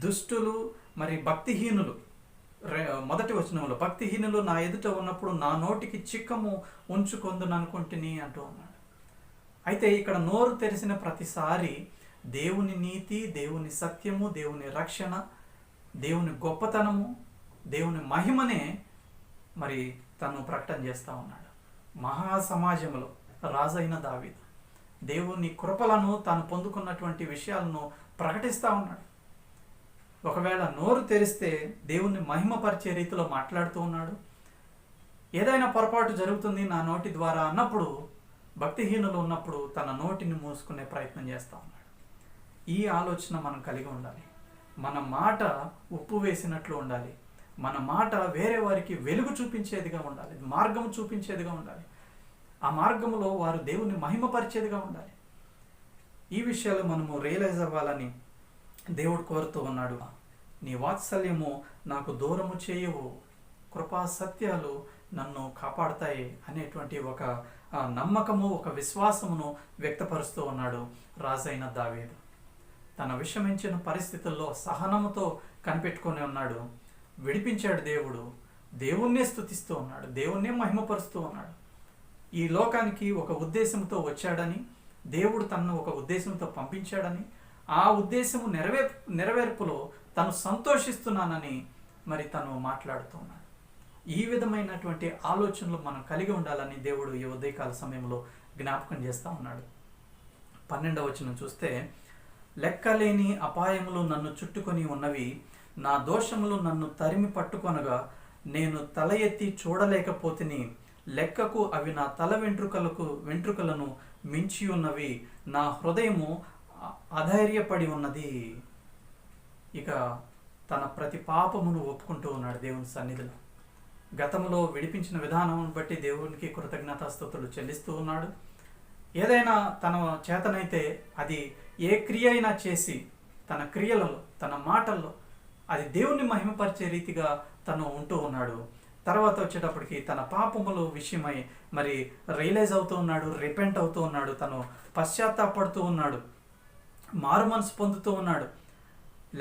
A: దుష్టులు మరి భక్తిహీనులు, మొదటి వచనంలో భక్తిహీనులు నా ఎదుట ఉన్నప్పుడు నా నోటికి చిక్కము ఉంచుకొందును అనుకుంటుని అంటూ ఉన్నాడు. అయితే ఇక్కడ నోరు తెరిసిన ప్రతిసారి దేవుని నీతి, దేవుని సత్యము, దేవుని రక్షణ, దేవుని గొప్పతనము, దేవుని మహిమనే మరి తను ప్రకటన చేస్తూ ఉన్నాడు. మహాసమాజంలో రాజైన దావీదు దేవుని కృపలను తాను పొందుకున్నటువంటి విషయాలను ప్రకటిస్తూ ఉన్నాడు. ఒకవేళ నోరు తెరిస్తే దేవుణ్ణి మహిమపరిచే రీతిలో మాట్లాడుతూ ఉన్నాడు. ఏదైనా పొరపాటు జరుగుతుంది నా నోటి ద్వారా అన్నప్పుడు, భక్తిహీనులు ఉన్నప్పుడు తన నోటిని మూసుకునే ప్రయత్నం చేస్తూ ఉన్నాడు. ఈ ఆలోచన మనం కలిగి ఉండాలి. మన మాట ఉప్పు వేసినట్లు ఉండాలి. మన మాట వేరే వారికి వెలుగు చూపించేదిగా ఉండాలి, మార్గం చూపించేదిగా ఉండాలి. ఆ మార్గంలో వారు దేవుని మహిమపరిచేదిగా ఉండాలి. ఈ విషయాలు మనము రియలైజ్ అవ్వాలని దేవుడు కోరుతూ ఉన్నాడు. నీ వాత్సల్యము నాకు దూరము చేయవు, కృపా సత్యాలు నన్ను కాపాడుతాయి అనేటువంటి ఒక నమ్మకము, ఒక విశ్వాసమును వ్యక్తపరుస్తూ ఉన్నాడు రాజైన దావీదు. తన విషమించిన పరిస్థితుల్లో సహనముతో కనిపెట్టుకొని ఉన్నాడు. విడిపించాడు దేవుడు. దేవుణ్ణే స్తుతిస్తూ ఉన్నాడు, దేవుణ్ణే మహిమపరుస్తూ ఉన్నాడు. ఈ లోకానికి ఒక ఉద్దేశంతో వచ్చాడని, దేవుడు తనను ఒక ఉద్దేశంతో పంపించాడని, ఆ ఉద్దేశము నెరవేర్పులో తను సంతోషిస్తున్నానని మరి తను మాట్లాడుతున్నాడు. ఈ విధమైనటువంటి ఆలోచనలు మనం కలిగి ఉండాలని దేవుడు ఈ ఉదయకాల సమయంలో జ్ఞాపకం చేస్తూ ఉన్నాడు. 12వ వచనం చూస్తే, లెక్కలేని అపాయములు నన్ను చుట్టుకొని ఉన్నవి, నా దోషములు నన్ను తరిమి పట్టుకొనగా నేను తల ఎత్తి చూడలేకపోతిని. లెక్కకు అవి నా తల వెంట్రుకలను మించి ఉన్నవి, నా హృదయము అధైర్యపడి ఉన్నది. ఇక తన ప్రతి పాపమును ఒప్పుకుంటూ ఉన్నాడు దేవుని సన్నిధిలో. గతంలో విడిపించిన విధానం బట్టి దేవునికి కృతజ్ఞతాస్తుతులు చెల్లిస్తూ ఉన్నాడు. ఏదైనా తన చేతనైతే అది ఏ క్రియ అయినా చేసి తన క్రియలలో, తన మాటల్లో అది దేవుణ్ణి మహిమపరిచే రీతిగా తను ఉంటూ ఉన్నాడు. తర్వాత వచ్చేటప్పటికి తన పాపముల విషయమై మరి రియలైజ్ అవుతూ ఉన్నాడు, రిపెంట్ అవుతూ ఉన్నాడు, తను పశ్చాత్తాపడుతూ ఉన్నాడు, మారు మనసు పొందుతూ ఉన్నాడు.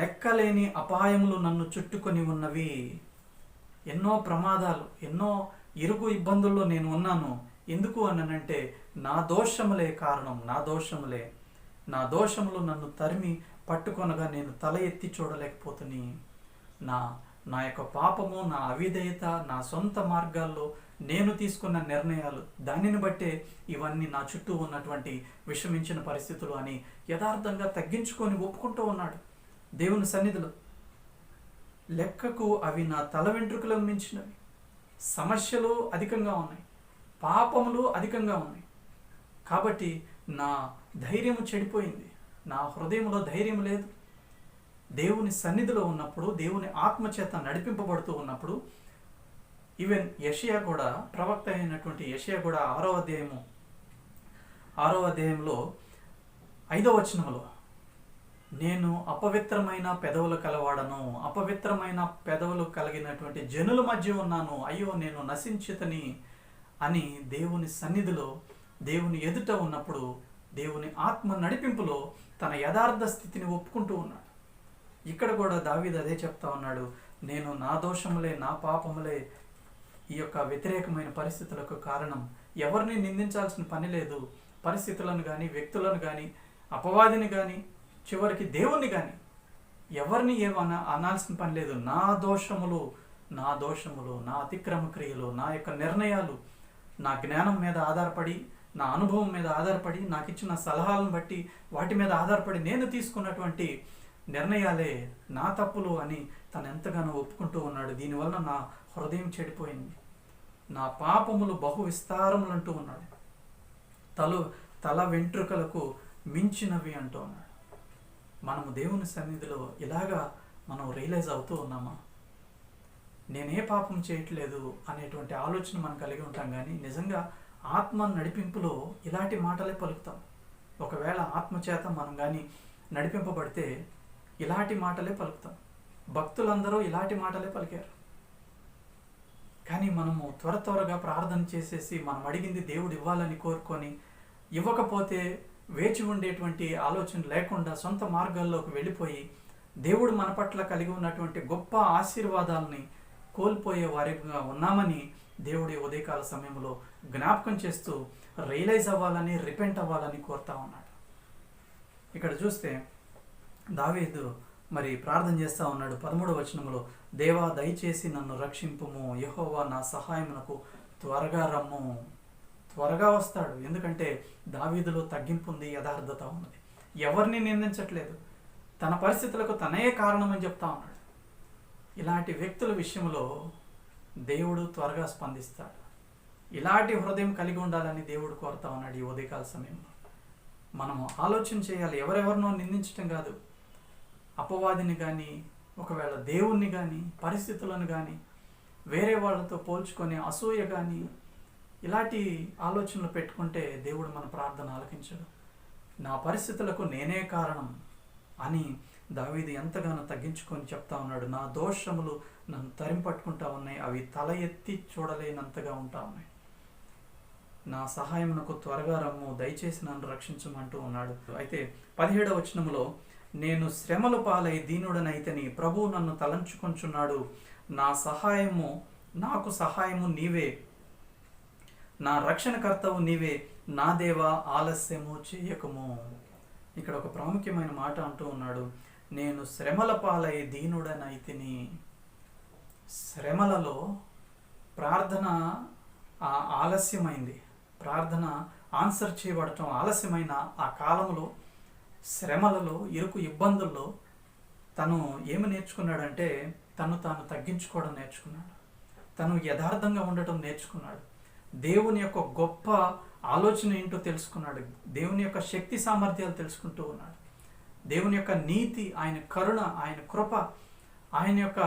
A: లెక్కలేని అపాయములు నన్ను చుట్టుకొని ఉన్నవి, ఎన్నో ప్రమాదాలు, ఎన్నో ఇరుగు ఇబ్బందుల్లో నేను ఉన్నాను. ఎందుకు అనంటే నా దోషములే కారణం, నా దోషములు నన్ను తరిమి పట్టుకొనగా నేను తల ఎత్తి చూడలేకపోతుని. నా యొక్క పాపము, నా అవిధేయత, నా సొంత మార్గాల్లో నేను తీసుకున్న నిర్ణయాలు, దానిని బట్టే ఇవన్నీ నా చుట్టూ ఉన్నటువంటి విషమించిన పరిస్థితులు అని యథార్థంగా తగ్గించుకొని ఒప్పుకుంటూ ఉన్నాడు దేవుని సన్నిధిలో. లెక్కకు అవి నా తల వెంట్రుకలకు మించినవి. సమస్యలు అధికంగా ఉన్నాయి, పాపములు అధికంగా ఉన్నాయి. కాబట్టి నా ధైర్యము చెడిపోయింది, నా హృదయంలో ధైర్యం లేదు. దేవుని సన్నిధిలో ఉన్నప్పుడు, దేవుని ఆత్మచేత నడిపింపబడుతూ ఉన్నప్పుడు, ఈవెన్ యెషయా కూడా, ప్రవక్త అయినటువంటి యెషయా కూడా 6వ అధ్యాయంలో 5వ వచనంలో, నేను అపవిత్రమైన పెదవులు కలవాడను, అపవిత్రమైన పెదవులు కలిగినటువంటి జనుల మధ్య ఉన్నాను, అయ్యో నేను నశించితని అని దేవుని సన్నిధిలో, దేవుని ఎదుట ఉన్నప్పుడు, దేవుని ఆత్మ నడిపింపులో తన యథార్థ స్థితిని ఒప్పుకుంటూ ఉన్నాడు. ఇక్కడ కూడా దావీదు అదే చెప్తా ఉన్నాడు, నేను నా దోషములే, నా పాపములే ఈ యొక్క వ్యతిరేకమైన పరిస్థితులకు కారణం. ఎవరిని నిందించాల్సిన పని లేదు. పరిస్థితులను కానీ, వ్యక్తులను కానీ, అపవాదిని కానీ, చివరికి దేవుణ్ణి కానీ ఎవరిని ఏమన్నా అనాల్సిన పని లేదు. నా దోషములు, నా అతిక్రమ క్రియలు, నా యొక్క నిర్ణయాలు, నా జ్ఞానం మీద ఆధారపడి, నా అనుభవం మీద ఆధారపడి, నాకు ఇచ్చిన సలహాలను బట్టి, వాటి మీద ఆధారపడి నేను తీసుకున్నటువంటి నిర్ణయాలే నా తప్పులు అని తను ఎంతగానో ఒప్పుకుంటూ ఉన్నాడు. దీనివల్ల నా హృదయం చెడిపోయింది, నా పాపములు బహు విస్తారములు అంటూ ఉన్నాడు. తల వెంట్రుకలకు మించినవి అంటూ ఉన్నాడు. మనము దేవుని సన్నిధిలో ఇలాగా మనం రియలైజ్ అవుతూ ఉన్నామా? నేనే పాపం చేయట్లేదు అనేటువంటి ఆలోచన మనం కలిగి ఉంటాం, కానీ నిజంగా ఆత్మ నడిపింపులో ఇలాంటి మాటలే పలుకుతాం. ఒకవేళ ఆత్మచేత మనం కానీ నడిపింపబడితే ఇలాంటి మాటలే పలుకుతాం. భక్తులందరూ ఇలాంటి మాటలే పలికారు. కానీ మనము త్వరగా ప్రార్థన చేసేసి మనం అడిగింది దేవుడు ఇవ్వాలని కోరుకొని, ఇవ్వకపోతే వేచి ఉండేటువంటి ఆలోచన లేకుండా సొంత మార్గాల్లోకి వెళ్ళిపోయి దేవుడు మన పట్ల కలిగి ఉన్నటువంటి గొప్ప ఆశీర్వాదాలని కోల్పోయే వారిగా ఉన్నామని దేవుడి ఉదయకాల సమయంలో జ్ఞాపకం చేస్తూ రియలైజ్ అవ్వాలని, రిపెంట్ అవ్వాలని కోరుతా ఉన్నాడు. ఇక్కడ చూస్తే దావీదు మరి ప్రార్థన చేస్తూ ఉన్నాడు. 13వ వచనంలో, దేవా దయచేసి నన్ను రక్షింపుము, యెహోవా నా సహాయమునకు త్వరగా రమ్ము. త్వరగా వస్తాడు. ఎందుకంటే దావీదులో తగ్గింపు ఉంది, యథార్థత ఉన్నది. ఎవరిని నిందించట్లేదు, తన పరిస్థితులకు తనే కారణమని చెప్తా ఉన్నాడు. ఇలాంటి వ్యక్తుల విషయంలో దేవుడు త్వరగా స్పందిస్తాడు. ఇలాంటి హృదయం కలిగి ఉండాలని దేవుడు కోరుతా ఉన్నాడు. ఈ ఉదయకాల సమయంలో మనము ఆలోచన చేయాలి. ఎవరెవరినో నిందించటం కాదు, అపవాదిని కానీ, ఒకవేళ దేవుణ్ణి కానీ, పరిస్థితులను కానీ, వేరే వాళ్ళతో పోల్చుకొని అసూయ కానీ, ఇలాంటి ఆలోచనలు పెట్టుకుంటే దేవుడు మన ప్రార్థన ఆలకించడు. నా పరిస్థితులకు నేనే కారణం అని దావీదు ఎంతగానో తగ్గించుకొని చెప్తా ఉన్నాడు. నా దోషములు నన్ను తరింపట్టుకుంటా ఉన్నాయి, అవి తల ఎత్తి చూడలేనంతగా ఉంటా ఉన్నాయి. నా సహాయమునకు త్వరగా రమ్ము, దయచేసి నన్ను రక్షించమంటూ ఉన్నాడు. అయితే 17వ వచనములో, నేను శ్రమలు పాలై దీనుడనైతని, ప్రభువు నన్ను తలంచుకొంచున్నాడు, నాకు సహాయము నీవే, నా రక్షణకర్తవు నీవే, నా దేవా ఆలస్యము చేయకము. ఇక్కడ ఒక ప్రాముఖ్యమైన మాట అంటూ ఉన్నాడు, నేను శ్రమల పాలై దీనుడనైతిని. శ్రమలలో ప్రార్థన ఆలస్యమైంది, ప్రార్థన ఆన్సర్ చేయబడటం ఆలస్యమైన ఆ కాలంలో, శ్రమలలో, ఇరుకు ఇబ్బందుల్లో తను ఏమి నేర్చుకున్నాడంటే తను తాను తగ్గించుకోవడం నేర్చుకున్నాడు. తను యథార్థంగా ఉండటం నేర్చుకున్నాడు. దేవుని యొక్క గొప్ప ఆలోచన ఏంటో తెలుసుకున్నాడు. దేవుని యొక్క శక్తి సామర్థ్యాలు తెలుసుకుంటూ ఉన్నాడు. దేవుని యొక్క నీతి, ఆయన కరుణ, ఆయన కృప, ఆయన యొక్క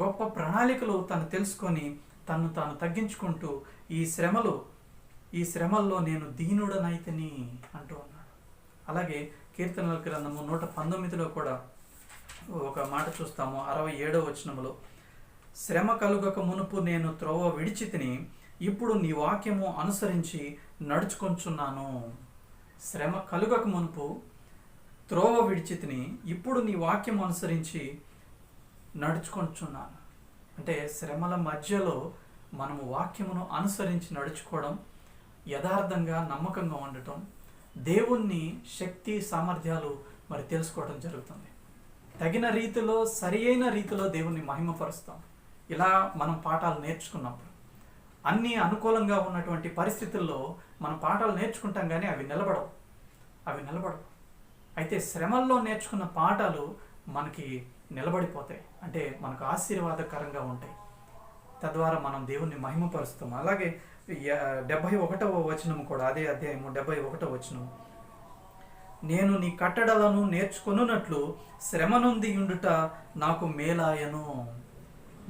A: గొప్ప ప్రణాళికలు తను తెలుసుకొని తను తాను తగ్గించుకుంటూ ఈ శ్రమల్లో నేను దీనుడనైతిని అంటూ ఉన్నాడు. అలాగే కీర్తనల గ్రంథము 119లో కూడా ఒక మాట చూస్తాము. 67వ వచనములో, శ్రమ కలుగక మునుపు నేను త్రోవ విడిచితిని, ఇప్పుడు నీ వాక్యము అనుసరించి నడుచుకొంచున్నాను. శ్రమ కలుగక మునుపు త్రోవ విడిచితిని, ఇప్పుడు నీ వాక్యం అనుసరించి నడుచుకొంచున్నాను. అంటే శ్రమల మధ్యలో మనము వాక్యమును అనుసరించి నడుచుకోవడం, యథార్థంగా నమ్మకంగా ఉండటం, దేవుణ్ణి శక్తి సామర్థ్యాలు మరి తెలుసుకోవడం జరుగుతుంది. తగిన రీతిలో, సరి అయిన రీతిలో దేవుణ్ణి మహిమపరుస్తాం. ఇలా మనం పాఠాలు నేర్చుకున్నప్పుడు, అన్నీ అనుకూలంగా ఉన్నటువంటి పరిస్థితుల్లో మనం పాఠాలు నేర్చుకుంటాం, కానీ అవి నిలబడవు. అయితే శ్రమల్లో నేర్చుకున్న పాఠాలు మనకి నిలబడిపోతాయి, అంటే మనకు ఆశీర్వాదకరంగా ఉంటాయి. తద్వారా మనం దేవుణ్ణి మహిమపరుస్తాం. అలాగే 71వ వచనం కూడా, అదే అధ్యాయము 71వ వచనం, నేను నీ కట్టడలను నేర్చుకొనున్నట్లు శ్రమ నొంది ఉండుట నాకు మేలాయను.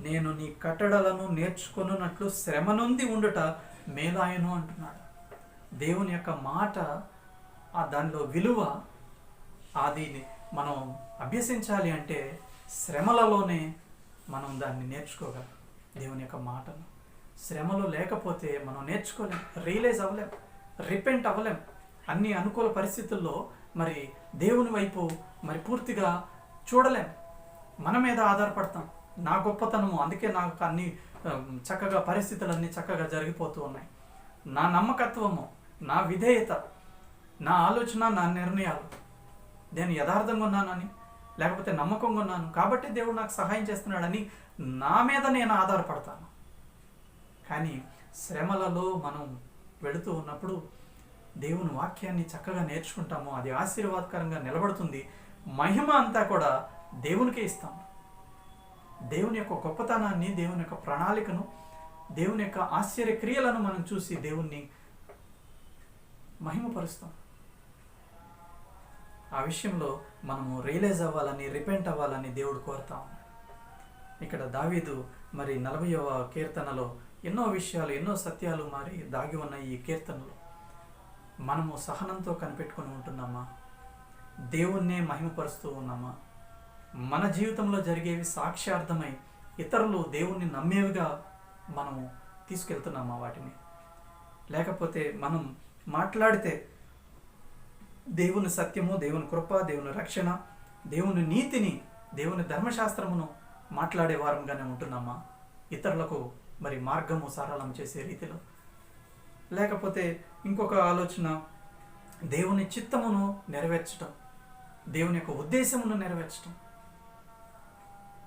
A: నేను నీ కట్టడలను నేర్చుకొనున్నట్లు శ్రమ నొంది ఉండుట మేలాయను అంటున్నాడు. దేవుని యొక్క మాట, దానిలో విలువ, అది మనం అభ్యసించాలి అంటే శ్రమలలోనే మనం దాన్ని నేర్చుకోగలం. దేవుని యొక్క మాటను శ్రమలో లేకపోతే మనం నేర్చుకోలేం, రియలైజ్ అవ్వలేం, రిపెంట్ అవ్వలేం. అన్ని అనుకూల పరిస్థితుల్లో మరి దేవుని వైపు మరి పూర్తిగా చూడలేం, మన మీద ఆధారపడతాం. నా గొప్పతనము, అందుకే నాకు అన్ని చక్కగా పరిస్థితులన్నీ చక్కగా జరిగిపోతూ ఉన్నాయి. నా నమ్మకత్వము, నా విధేయత, నా ఆలోచన, నా నిర్ణయాలు, నేను యథార్థంగా ఉన్నానని లేకపోతే నమ్మకంగా ఉన్నాను కాబట్టి దేవుడు నాకు సహాయం చేస్తున్నాడని నా మీద నేను ఆధారపడతాను. కానీ శ్రమలలో మనం వెళుతూ ఉన్నప్పుడు దేవుని వాక్యాన్ని చక్కగా నేర్చుకుంటాము, అది ఆశీర్వాదకరంగా నిలబడుతుంది. మహిమ అంతా కూడా దేవునికే ఇస్తాం. దేవుని యొక్క గొప్పతనాన్ని, దేవుని యొక్క ప్రణాళికను, దేవుని యొక్క ఆశ్చర్య క్రియలను మనం చూసి దేవుణ్ణి మహిమపరుస్తాం. ఆ విషయంలో మనము రియలైజ్ అవ్వాలని, రిపెంట్ అవ్వాలని దేవుడు కోరుతాం. ఇక్కడ దావీదు మరి 40వ కీర్తనలో ఎన్నో విషయాలు, ఎన్నో సత్యాలు మరి దాగి ఉన్న ఈ కీర్తనలో మనము సహనంతో కనిపెట్టుకొని ఉంటున్నామా? దేవుణ్ణే మహిమపరుస్తూ ఉన్నామా? మన జీవితంలో జరిగేవి సాక్ష్యార్థమై ఇతరులు దేవుణ్ణి నమ్మేవిగా మనము తీసుకెళ్తున్నామా వాటిని? లేకపోతే మనం మాట్లాడితే దేవుని సత్యము, దేవుని కృప, దేవుని రక్షణ, దేవుని నీతిని, దేవుని ధర్మశాస్త్రమును మాట్లాడే వారంగానే ఉంటున్నామా? ఇతరులకు మరి మార్గము సరళం చేసే రీతిలో. లేకపోతే ఇంకొక ఆలోచన, దేవుని చిత్తమును నెరవేర్చడం, దేవుని యొక్క ఉద్దేశమును నెరవేర్చడం,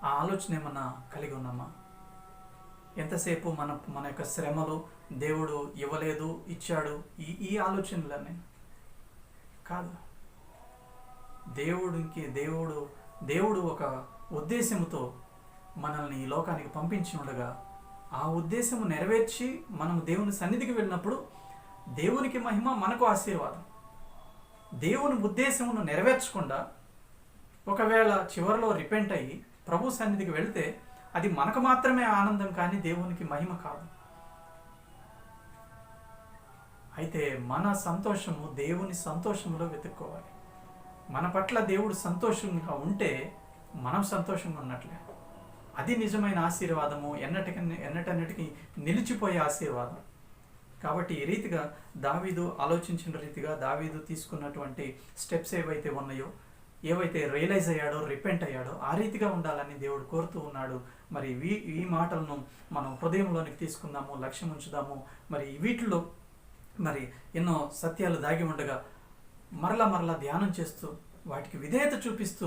A: ఆ ఆలోచన ఏమన్నా కలిగి ఉన్నామా? ఎంతసేపు మన యొక్క శ్రమలు దేవుడు ఇవ్వలేదు, ఇచ్చాడు, ఈ ఆలోచనలన్నీ కాదు. దేవుడు ఒక ఉద్దేశముతో మనల్ని ఈ లోకానికి పంపించి ఉండగా ఆ ఉద్దేశము నెరవేర్చి మనము దేవుని సన్నిధికి వెళ్ళినప్పుడు దేవునికి మహిమ, మనకు ఆశీర్వాదం. దేవుని ఉద్దేశమును నెరవేర్చకుండా ఒకవేళ చివరిలో రిపెంట్ అయ్యి ప్రభు సన్నిధికి వెళ్తే అది మనకు మాత్రమే ఆనందం, కానీ దేవునికి మహిమ కాదు. అయితే మన సంతోషము దేవుని సంతోషంలో వెతుక్కోవాలి. మన పట్ల దేవుడు సంతోషంగా ఉంటే మనం సంతోషంగా ఉన్నట్లే. అది నిజమైన ఆశీర్వాదము, ఎన్నటన్నిటికీ నిలిచిపోయే ఆశీర్వాదం. కాబట్టి ఈ రీతిగా దావీదు ఆలోచించిన రీతిగా, దావీదు తీసుకున్నటువంటి స్టెప్స్ ఏవైతే ఉన్నాయో, ఏవైతే రియలైజ్ అయ్యాడో, రిపెంట్ అయ్యాడో, ఆ రీతిగా ఉండాలని దేవుడు కోరుతూ ఉన్నాడు. మరి ఈ మాటలను మనం హృదయంలోనికి తీసుకుందాము, లక్ష్యం ఉంచుదాము. మరి వీటిలో మరి ఎన్నో సత్యాలు దాగి ఉండగా మరలా ధ్యానం చేస్తూ, వాటికి విధేయత చూపిస్తూ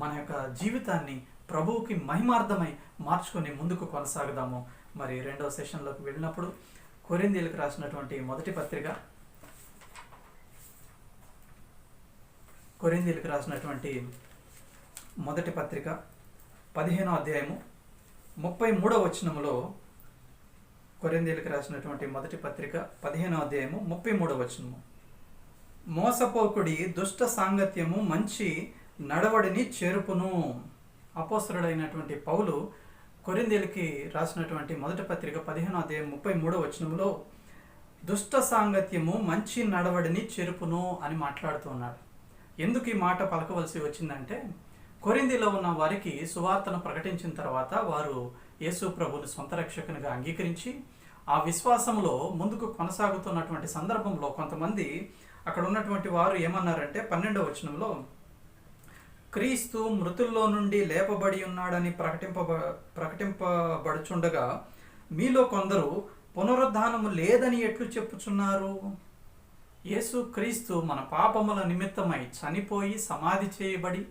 A: మన యొక్క జీవితాన్ని ప్రభువుకి మహిమార్థమై మార్చుకొని ముందుకు కొనసాగుదాము. మరి 2వ సెషన్లోకి వెళ్ళినప్పుడు కొరింథీయులకు రాసినటువంటి మొదటి పత్రిక 15వ అధ్యాయము 33వ వచనములో, కొరింథీయులకు రాసినటువంటి మొదటి పత్రిక 15వ అధ్యాయము 33వ వచనము, మోసపోకుడి, దుష్ట సాంగత్యము మంచి నడవడిని చేరుపును. అపోస్తలుడైనటువంటి పౌలు కొరింథీయులకి రాసినటువంటి మొదటి పత్రిక 15వ అధ్యాయం 33వ వచనములో దుష్ట సాంగత్యము మంచి నడవడిని చేరుపును అని మాట్లాడుతూ ఉన్నాడు. ఎందుకు ఈ మాట పలకవలసి వచ్చిందంటే, కొరింథీలో ఉన్న వారికి సువార్తను ప్రకటించిన తర్వాత వారు యేసు ప్రభువుని సొంత రక్షకునిగా అంగీకరించి ఆ విశ్వాసంలో ముందుకు కొనసాగుతున్నటువంటి సందర్భంలో కొంతమంది అక్కడ ఉన్నటువంటి వారు ఏమన్నారంటే 12వ వచనంలో, క్రీస్తు మృతుల్లో నుండి లేపబడి ఉన్నాడని ప్రకటింపబడుచుండగా మీలో కొందరు పునరుద్ధానము లేదని ఎట్లు చెప్పుచున్నారు? యేసు క్రీస్తు మన పాపముల నిమిత్తమై చనిపోయి సమాధి చేయబడి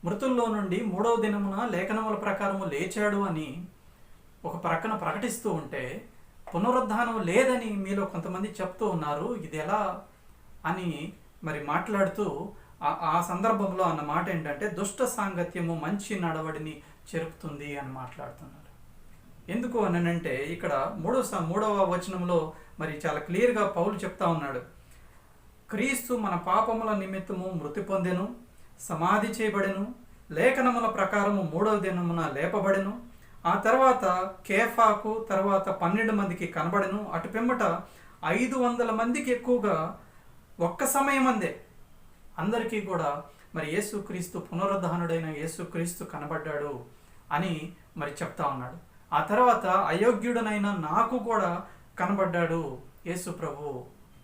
A: మృతుల్లో నుండి 3వ దినమున లేఖనముల ప్రకారము లేచాడు అని ఒక ప్రక్కన ప్రకటిస్తూ ఉంటే, పునరుద్ధానం లేదని మీలో కొంతమంది చెప్తూ ఉన్నారు, ఇది ఎలా అని మరి మాట్లాడుతూ ఆ సందర్భంలో అన్న మాట ఏంటంటే, దుష్ట సాంగత్యము మంచి నడవడిని చెరుపుతుంది అని మాట్లాడుతున్నారు. ఎందుకు అని అంటే, ఇక్కడ 3వ వచనంలో మరి చాలా క్లియర్గా పౌలు చెప్తా ఉన్నాడు, క్రీస్తు మన పాపముల నిమిత్తము మృతి పొందెను, సమాధి చేయబడెను, లేఖనముల ప్రకారము 3వ దినమున లేపబడెను. ఆ తర్వాత కేఫాకు, తర్వాత 12 మందికి కనబడెను. అటు పిమ్మట 500 మందికి ఎక్కువగా ఒక్క సమయమందే అందరికీ కూడా మరి యేసుక్రీస్తు, పునరుద్ధానుడైన యేసుక్రీస్తు కనబడ్డాడు అని మరి చెప్తా ఉన్నాడు. ఆ తర్వాత అయోగ్యుడనైన నాకు కూడా కనబడ్డాడు యేసు ప్రభు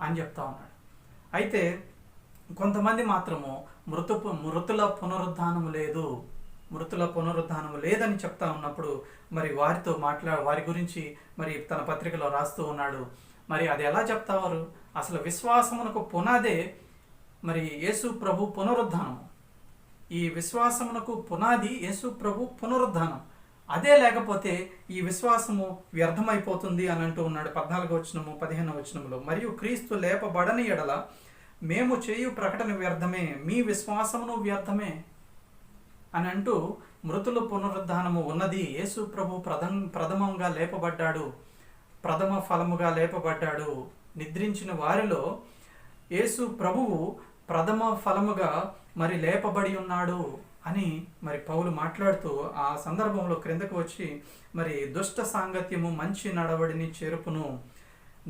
A: అని చెప్తా ఉన్నాడు. అయితే కొంతమంది మాత్రము మృతుల పునరుద్ధానము లేదు, మృతుల పునరుద్ధానము లేదని చెప్తా ఉన్నప్పుడు మరి వారితో వారి గురించి మరి తన పత్రికలో రాస్తూ ఉన్నాడు. మరి అది ఎలా చెప్తావారు? అసలు విశ్వాసమునకు పునాదే మరి యేసు ప్రభు పునరుద్ధానము. ఈ విశ్వాసమునకు పునాది యేసు ప్రభు పునరుద్ధానం. అదే లేకపోతే ఈ విశ్వాసము వ్యర్థమైపోతుంది అని అంటూ ఉన్నాడు 14వ వచనము 15వ వచనములో. మరియు క్రీస్తు లేపబడని ఎడల మేము చేయు ప్రకటన వ్యర్థమే, మీ విశ్వాసమును వ్యర్థమే అని అంటూ మృతుల పునరుద్ధానము ఉన్నది. యేసు ప్రభు ప్రథమంగా లేపబడ్డాడు, ప్రథమ ఫలముగా లేపబడ్డాడు. నిద్రించిన వారిలో యేసు ప్రభువు ప్రథమ ఫలముగా మరి లేపబడి ఉన్నాడు అని మరి పౌలు మాట్లాడుతూ ఆ సందర్భంలో క్రిందకు వచ్చి మరి దుష్ట సాంగత్యము మంచి నడవడిని చేరుపును,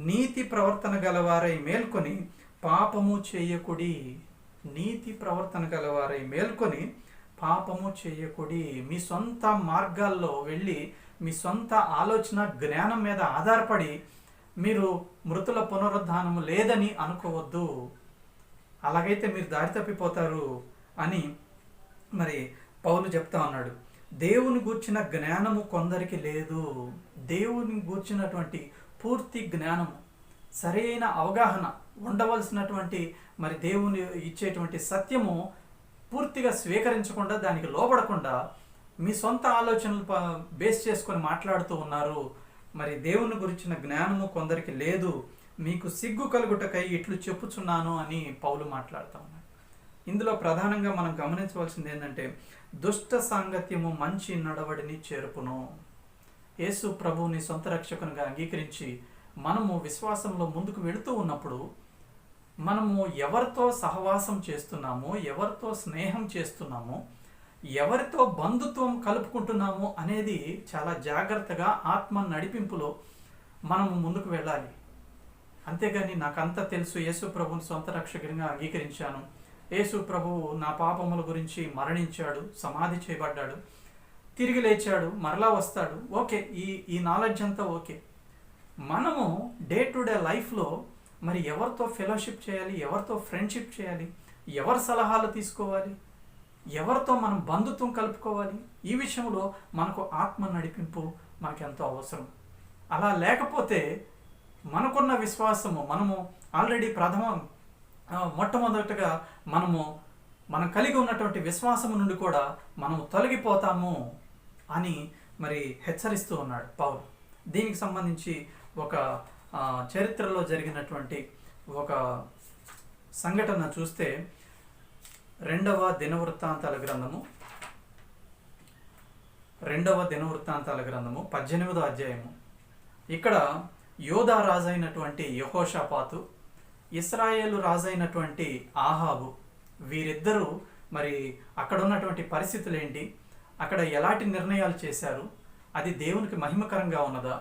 A: నీతి ప్రవర్తన గలవారై మేల్కొని పాపము చేయకుడి. నీతి ప్రవర్తన గలవారై మేల్కొని పాపము చేయకుడి. మీ సొంత మార్గాల్లో వెళ్ళి మీ సొంత ఆలోచన జ్ఞానం మీద ఆధారపడి మీరు మృతుల పునరుద్ధానము లేదని అనుకోవద్దు. అలాగైతే మీరు దారి తప్పిపోతారు అని మరి పౌలు చెప్తా ఉన్నాడు. దేవుని గూర్చిన జ్ఞానము కొందరికి లేదు. దేవుని గూర్చినటువంటి పూర్తి జ్ఞానము, సరైన అవగాహన ఉండవలసినటువంటి మరి దేవుని ఇచ్చేటువంటి సత్యము పూర్తిగా స్వీకరించకుండా, దానికి లోబడకుండా మీ సొంత ఆలోచనలు బేస్ చేసుకొని మాట్లాడుతూ ఉన్నారు. మరి దేవుని గురించిన జ్ఞానము కొందరికి లేదు, మీకు సిగ్గు కలుగుటకై ఇట్లు చెప్పుచున్నాను అని పౌలు మాట్లాడుతూ ఉన్నాడు. ఇందులో ప్రధానంగా మనం గమనించవలసింది ఏంటంటే, దుష్ట సాంగత్యము మంచి నడవడిని చేరుపును. యేసు ప్రభువుని సొంత రక్షకునిగా అంగీకరించి మనము విశ్వాసంలో ముందుకు వెళుతూ ఉన్నప్పుడు మనము ఎవరితో సహవాసం చేస్తున్నామో, ఎవరితో స్నేహం చేస్తున్నామో, ఎవరితో బంధుత్వం కలుపుకుంటున్నామో అనేది చాలా జాగ్రత్తగా ఆత్మ నడిపింపులో మనము ముందుకు వెళ్ళాలి. అంతేగాని నాకంతా తెలుసు, యేసు ప్రభుని సొంత రక్షకునిగా అంగీకరించాను, యేసు ప్రభువు నా పాపముల గురించి మరణించాడు, సమాధి చేయబడ్డాడు, తిరిగి లేచాడు, మరలా వస్తాడు, ఓకే, ఈ నాలెడ్జ్ అంతా ఓకే. మనము డే టు డే లైఫ్లో మరి ఎవరితో ఫెలోషిప్ చేయాలి, ఎవరితో ఫ్రెండ్షిప్ చేయాలి, ఎవరి సలహాలు తీసుకోవాలి, ఎవరితో మనం బంధుత్వం కలుపుకోవాలి, ఈ విషయంలో మనకు ఆత్మ నడిపింపు మనకు ఎంతో అవసరం. అలా లేకపోతే మనకున్న విశ్వాసము, మనము ఆల్రెడీ మొట్టమొదటగా మనం కలిగి ఉన్నటువంటి విశ్వాసము నుండి కూడా మనము తొలగిపోతాము అని మరి హెచ్చరిస్తూ ఉన్నాడు పౌలు. దీనికి సంబంధించి ఒక చరిత్రలో జరిగినటువంటి ఒక సంఘటన చూస్తే 2వ దినవృత్తాంతాల గ్రంథము 18వ అధ్యాయము. ఇక్కడ యోధా రాజైనటువంటి యెహోషాపాతు, ఇశ్రాయేలు రాజైనటువంటి ఆహాబు, వీరిద్దరూ మరి అక్కడ ఉన్నటువంటి పరిస్థితులు ఏంటి, అక్కడ ఎలాంటి నిర్ణయాలు చేశారు, అది దేవునికి మహిమకరంగా ఉన్నదా,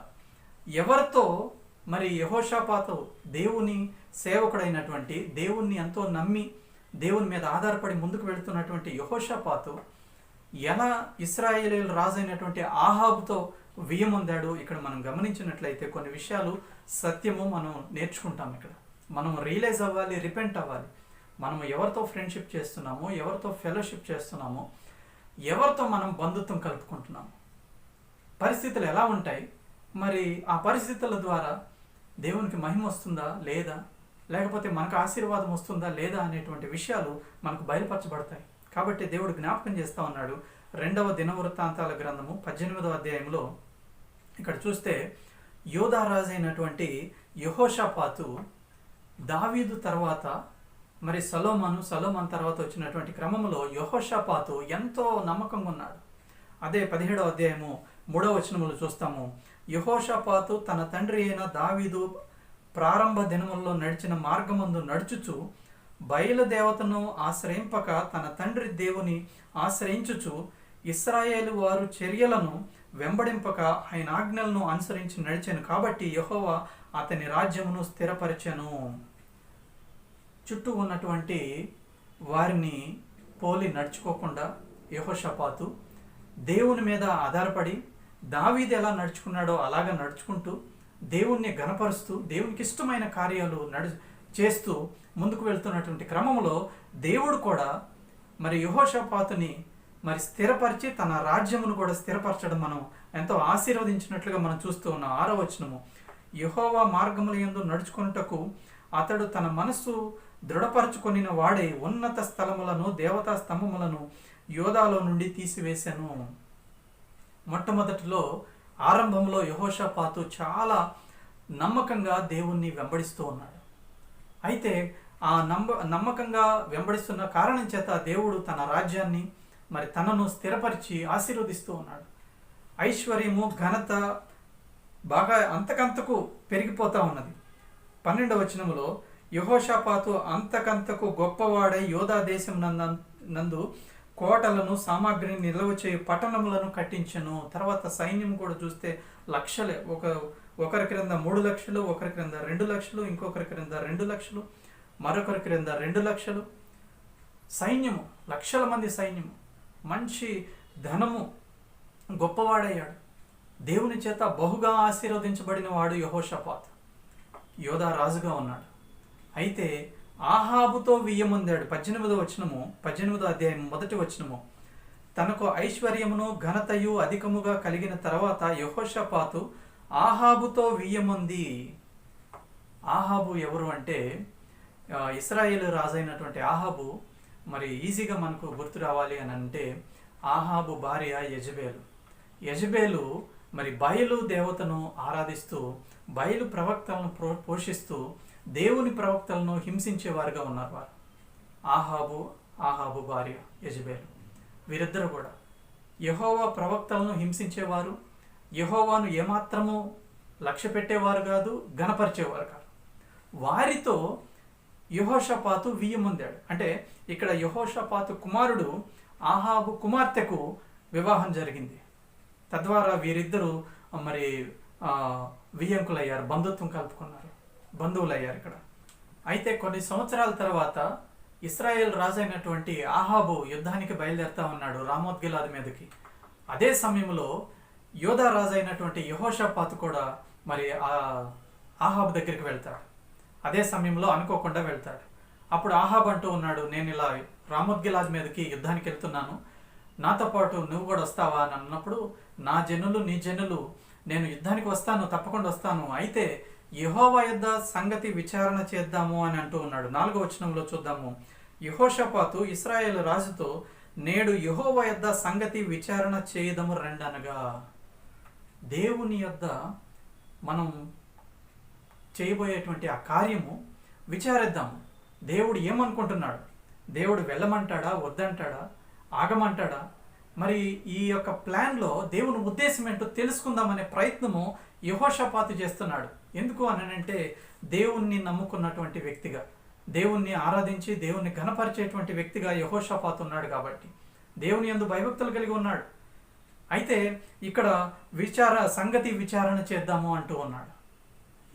A: ఎవరితో మరి యెహోషాపాతు దేవుని సేవకుడైనటువంటి, దేవుణ్ణి ఎంతో నమ్మి దేవుని మీద ఆధారపడి ముందుకు వెళుతున్నటువంటి యెహోషాపాతు ఎలా ఇశ్రాయేలీయుల రాజైనటువంటి ఆహాబుతో వియ్యమొందాడు. ఇక్కడ మనం గమనించినట్లయితే కొన్ని విషయాలు సత్యము మనం నేర్చుకుంటాం. ఇక్కడ మనం రియలైజ్ అవ్వాలి, రిపెంట్ అవ్వాలి. మనం ఎవరితో ఫ్రెండ్షిప్ చేస్తున్నామో, ఎవరితో ఫెలోషిప్ చేస్తున్నామో, ఎవరితో మనం బంధుత్వం కలుపుకుంటున్నాము, పరిస్థితులు ఎలా ఉంటాయి, మరి ఆ పరిస్థితుల ద్వారా దేవునికి మహిమ వస్తుందా లేదా, లేకపోతే మనకు ఆశీర్వాదం వస్తుందా లేదా అనేటువంటి విషయాలు మనకు బయలుపరచబడతాయి. కాబట్టి దేవుడు జ్ఞాపకం చేస్తూ ఉన్నాడు. 2వ దినవృత్తాంతాల గ్రంథము 18వ అధ్యాయంలో ఇక్కడ చూస్తే యోధా రాజైనటువంటి యెహోషాపాతు దావీదు తర్వాత మరి సొలొమోను తర్వాత వచ్చినటువంటి క్రమంలో యెహోషాపాతు ఎంతో నమ్మకంగా ఉన్నాడు. అదే 17వ అధ్యాయము 3వ వచనములో చూస్తాము. యెహోషాపాతు తన తండ్రి అయిన దావీదు ప్రారంభ దినముల్లో నడిచిన మార్గమందు నడుచుచు బయలు దేవతను ఆశ్రయింపక తన తండ్రి దేవుని ఆశ్రయించుచు ఇశ్రాయేలు వారు చర్యలను వెంబడింపక ఆయన ఆజ్ఞలను అనుసరించి నడిచాను కాబట్టి యెహోవా అతని రాజ్యమును స్థిరపరిచెను. చుట్టూ ఉన్నటువంటి వారిని పోలి నడుచుకోకుండా యెహోషాపాతు దేవుని మీద ఆధారపడి దావీదు ఎలా నడుచుకున్నాడో అలాగా నడుచుకుంటూ దేవుణ్ణి ఘనపరుస్తూ దేవునికి ఇష్టమైన కార్యాలు చేస్తూ ముందుకు వెళ్తున్నటువంటి క్రమంలో దేవుడు కూడా మరి యెహోషాపాతుని మరి స్థిరపరిచి తన రాజ్యమును కూడా స్థిరపరచడం మనం ఎంతో ఆశీర్వదించినట్లుగా మనం చూస్తూ ఉన్నాం. 6వ వచనము, యెహోవా మార్గముల యందు నడుచుకొనుటకు అతడు తన మనస్సు దృఢపరచుకొనిన వాడే ఉన్నత స్థలములను దేవతా స్తంభములను యోధాలో నుండి తీసివేశాను. మొట్టమొదటిలో ఆరంభంలో యెహోషాపాతు చాలా నమ్మకంగా దేవుణ్ణి వెంబడిస్తూ ఉన్నాడు. అయితే ఆ నమ్మకంగా వెంబడిస్తున్న కారణం చేత దేవుడు తన రాజ్యాన్ని మరి తనను స్థిరపరిచి ఆశీర్వదిస్తూ ఉన్నాడు. ఐశ్వర్యము ఘనత బాగా అంతకంతకు పెరిగిపోతూ ఉన్నది. 12వ వచనములో యెహోషాపాతు అంతకంతకు గొప్పవాడై యోధా దేశం నందు కోటలను సామాగ్రిని నిల్వ చేయు పట్టణములను కట్టించను. తర్వాత సైన్యం కూడా చూస్తే లక్షలే, ఒకరి క్రింద 3 లక్షలు, ఒకరి క్రింద 2 లక్షలు, ఇంకొకరి క్రింద 2 లక్షలు, మరొకరి క్రింద 2 లక్షలు సైన్యము, లక్షల మంది సైన్యము, మంచి ధనము, గొప్పవాడయ్యాడు. దేవుని చేత బహుగా ఆశీర్వదించబడిన వాడు యెహోషాపాతు. యోధా రాజుగా ఉన్నాడు. అయితే ఆహాబుతో వియ్యమొందాడు. 18వ అధ్యాయం 1వ వచనము, తనకు ఐశ్వర్యమును ఘనతయు అధికముగా కలిగిన తర్వాత యెహోషాపాతు ఆహాబుతో వియ్యమొంది. ఆహాబు ఎవరు అంటే ఇశ్రాయేలు రాజైనటువంటి ఆహాబు. మరి ఈజీగా మనకు గుర్తు రావాలి అని అంటే ఆహాబు భార్య యెజబేలు మరి బయలు దేవతను ఆరాధిస్తూ బయలు ప్రవక్తలను పోషిస్తూ దేవుని ప్రవక్తలను హింసించేవారుగా ఉన్నారు వారు. ఆహాబు భార్య యెజబేలు వీరిద్దరు కూడా యెహోవా ప్రవక్తలను హింసించేవారు. యెహోవాను ఏమాత్రము లక్ష్య పెట్టేవారు కాదు, ఘనపరిచేవారు కాదు. వారితో యెహోషాపాతు వియ్యమొందాడు. అంటే ఇక్కడ యెహోషాపాతు కుమారుడు ఆహాబు కుమార్తెకు వివాహం జరిగింది. తద్వారా వీరిద్దరూ మరి వియ్యంకులయ్యారు, బంధుత్వం కలుపుకున్నారు, బంధువులయ్యారు ఇక్కడ. అయితే కొన్ని సంవత్సరాల తర్వాత ఇశ్రాయేల్ రాజు అయినటువంటి ఆహాబు యుద్ధానికి బయలుదేరుతా ఉన్నాడు రామోత్ గిలాదు మీదకి. అదే సమయంలో యోధా రాజు అయినటువంటి యెహోషాపాతు కూడా మరి ఆహాబు దగ్గరికి వెళ్తాడు. అదే సమయంలో అనుకోకుండా వెళ్తాడు. అప్పుడు ఆహాబ్ అంటూ ఉన్నాడు, నేను ఇలా రామోత్ గిలాదు మీదకి యుద్ధానికి వెళ్తున్నాను, నాతో పాటు నువ్వు కూడా వస్తావా అని అన్నప్పుడు, నా జనులు నీ జనులు, నేను యుద్ధానికి వస్తాను, తప్పకుండా వస్తాను, అయితే యెహోవా యొద్ద సంగతి విచారణ చేద్దాము అని అంటూ ఉన్నాడు. 4వ వచనంలో చూద్దాము, యెహోషాపాతు ఇశ్రాయేలు రాజుతో, నేడు యెహోవా యొద్ద సంగతి విచారణ చేయదము రండి అనగా. దేవుని యొద్ద మనం చేయబోయేటువంటి ఆ కార్యము విచారిద్దాము. దేవుడు ఏమనుకుంటున్నాడు? దేవుడు వెళ్ళమంటాడా, వద్దంటాడా, ఆగమంటాడా? మరి ఈ యొక్క ప్లాన్లో దేవుని ఉద్దేశం ఏంటో తెలుసుకుందామనే ప్రయత్నము యెహోషాపాతు చేస్తున్నాడు. ఎందుకు అనంటే దేవుణ్ణి నమ్ముకున్నటువంటి వ్యక్తిగా, దేవుణ్ణి ఆరాధించి దేవుణ్ణి ఘనపరిచేటువంటి వ్యక్తిగా యెహోషాపాతు ఉన్నాడు కాబట్టి దేవుని యందు భయభక్తులు కలిగి ఉన్నాడు. అయితే ఇక్కడ సంగతి విచారణ చేద్దాము అంటూ ఉన్నాడు.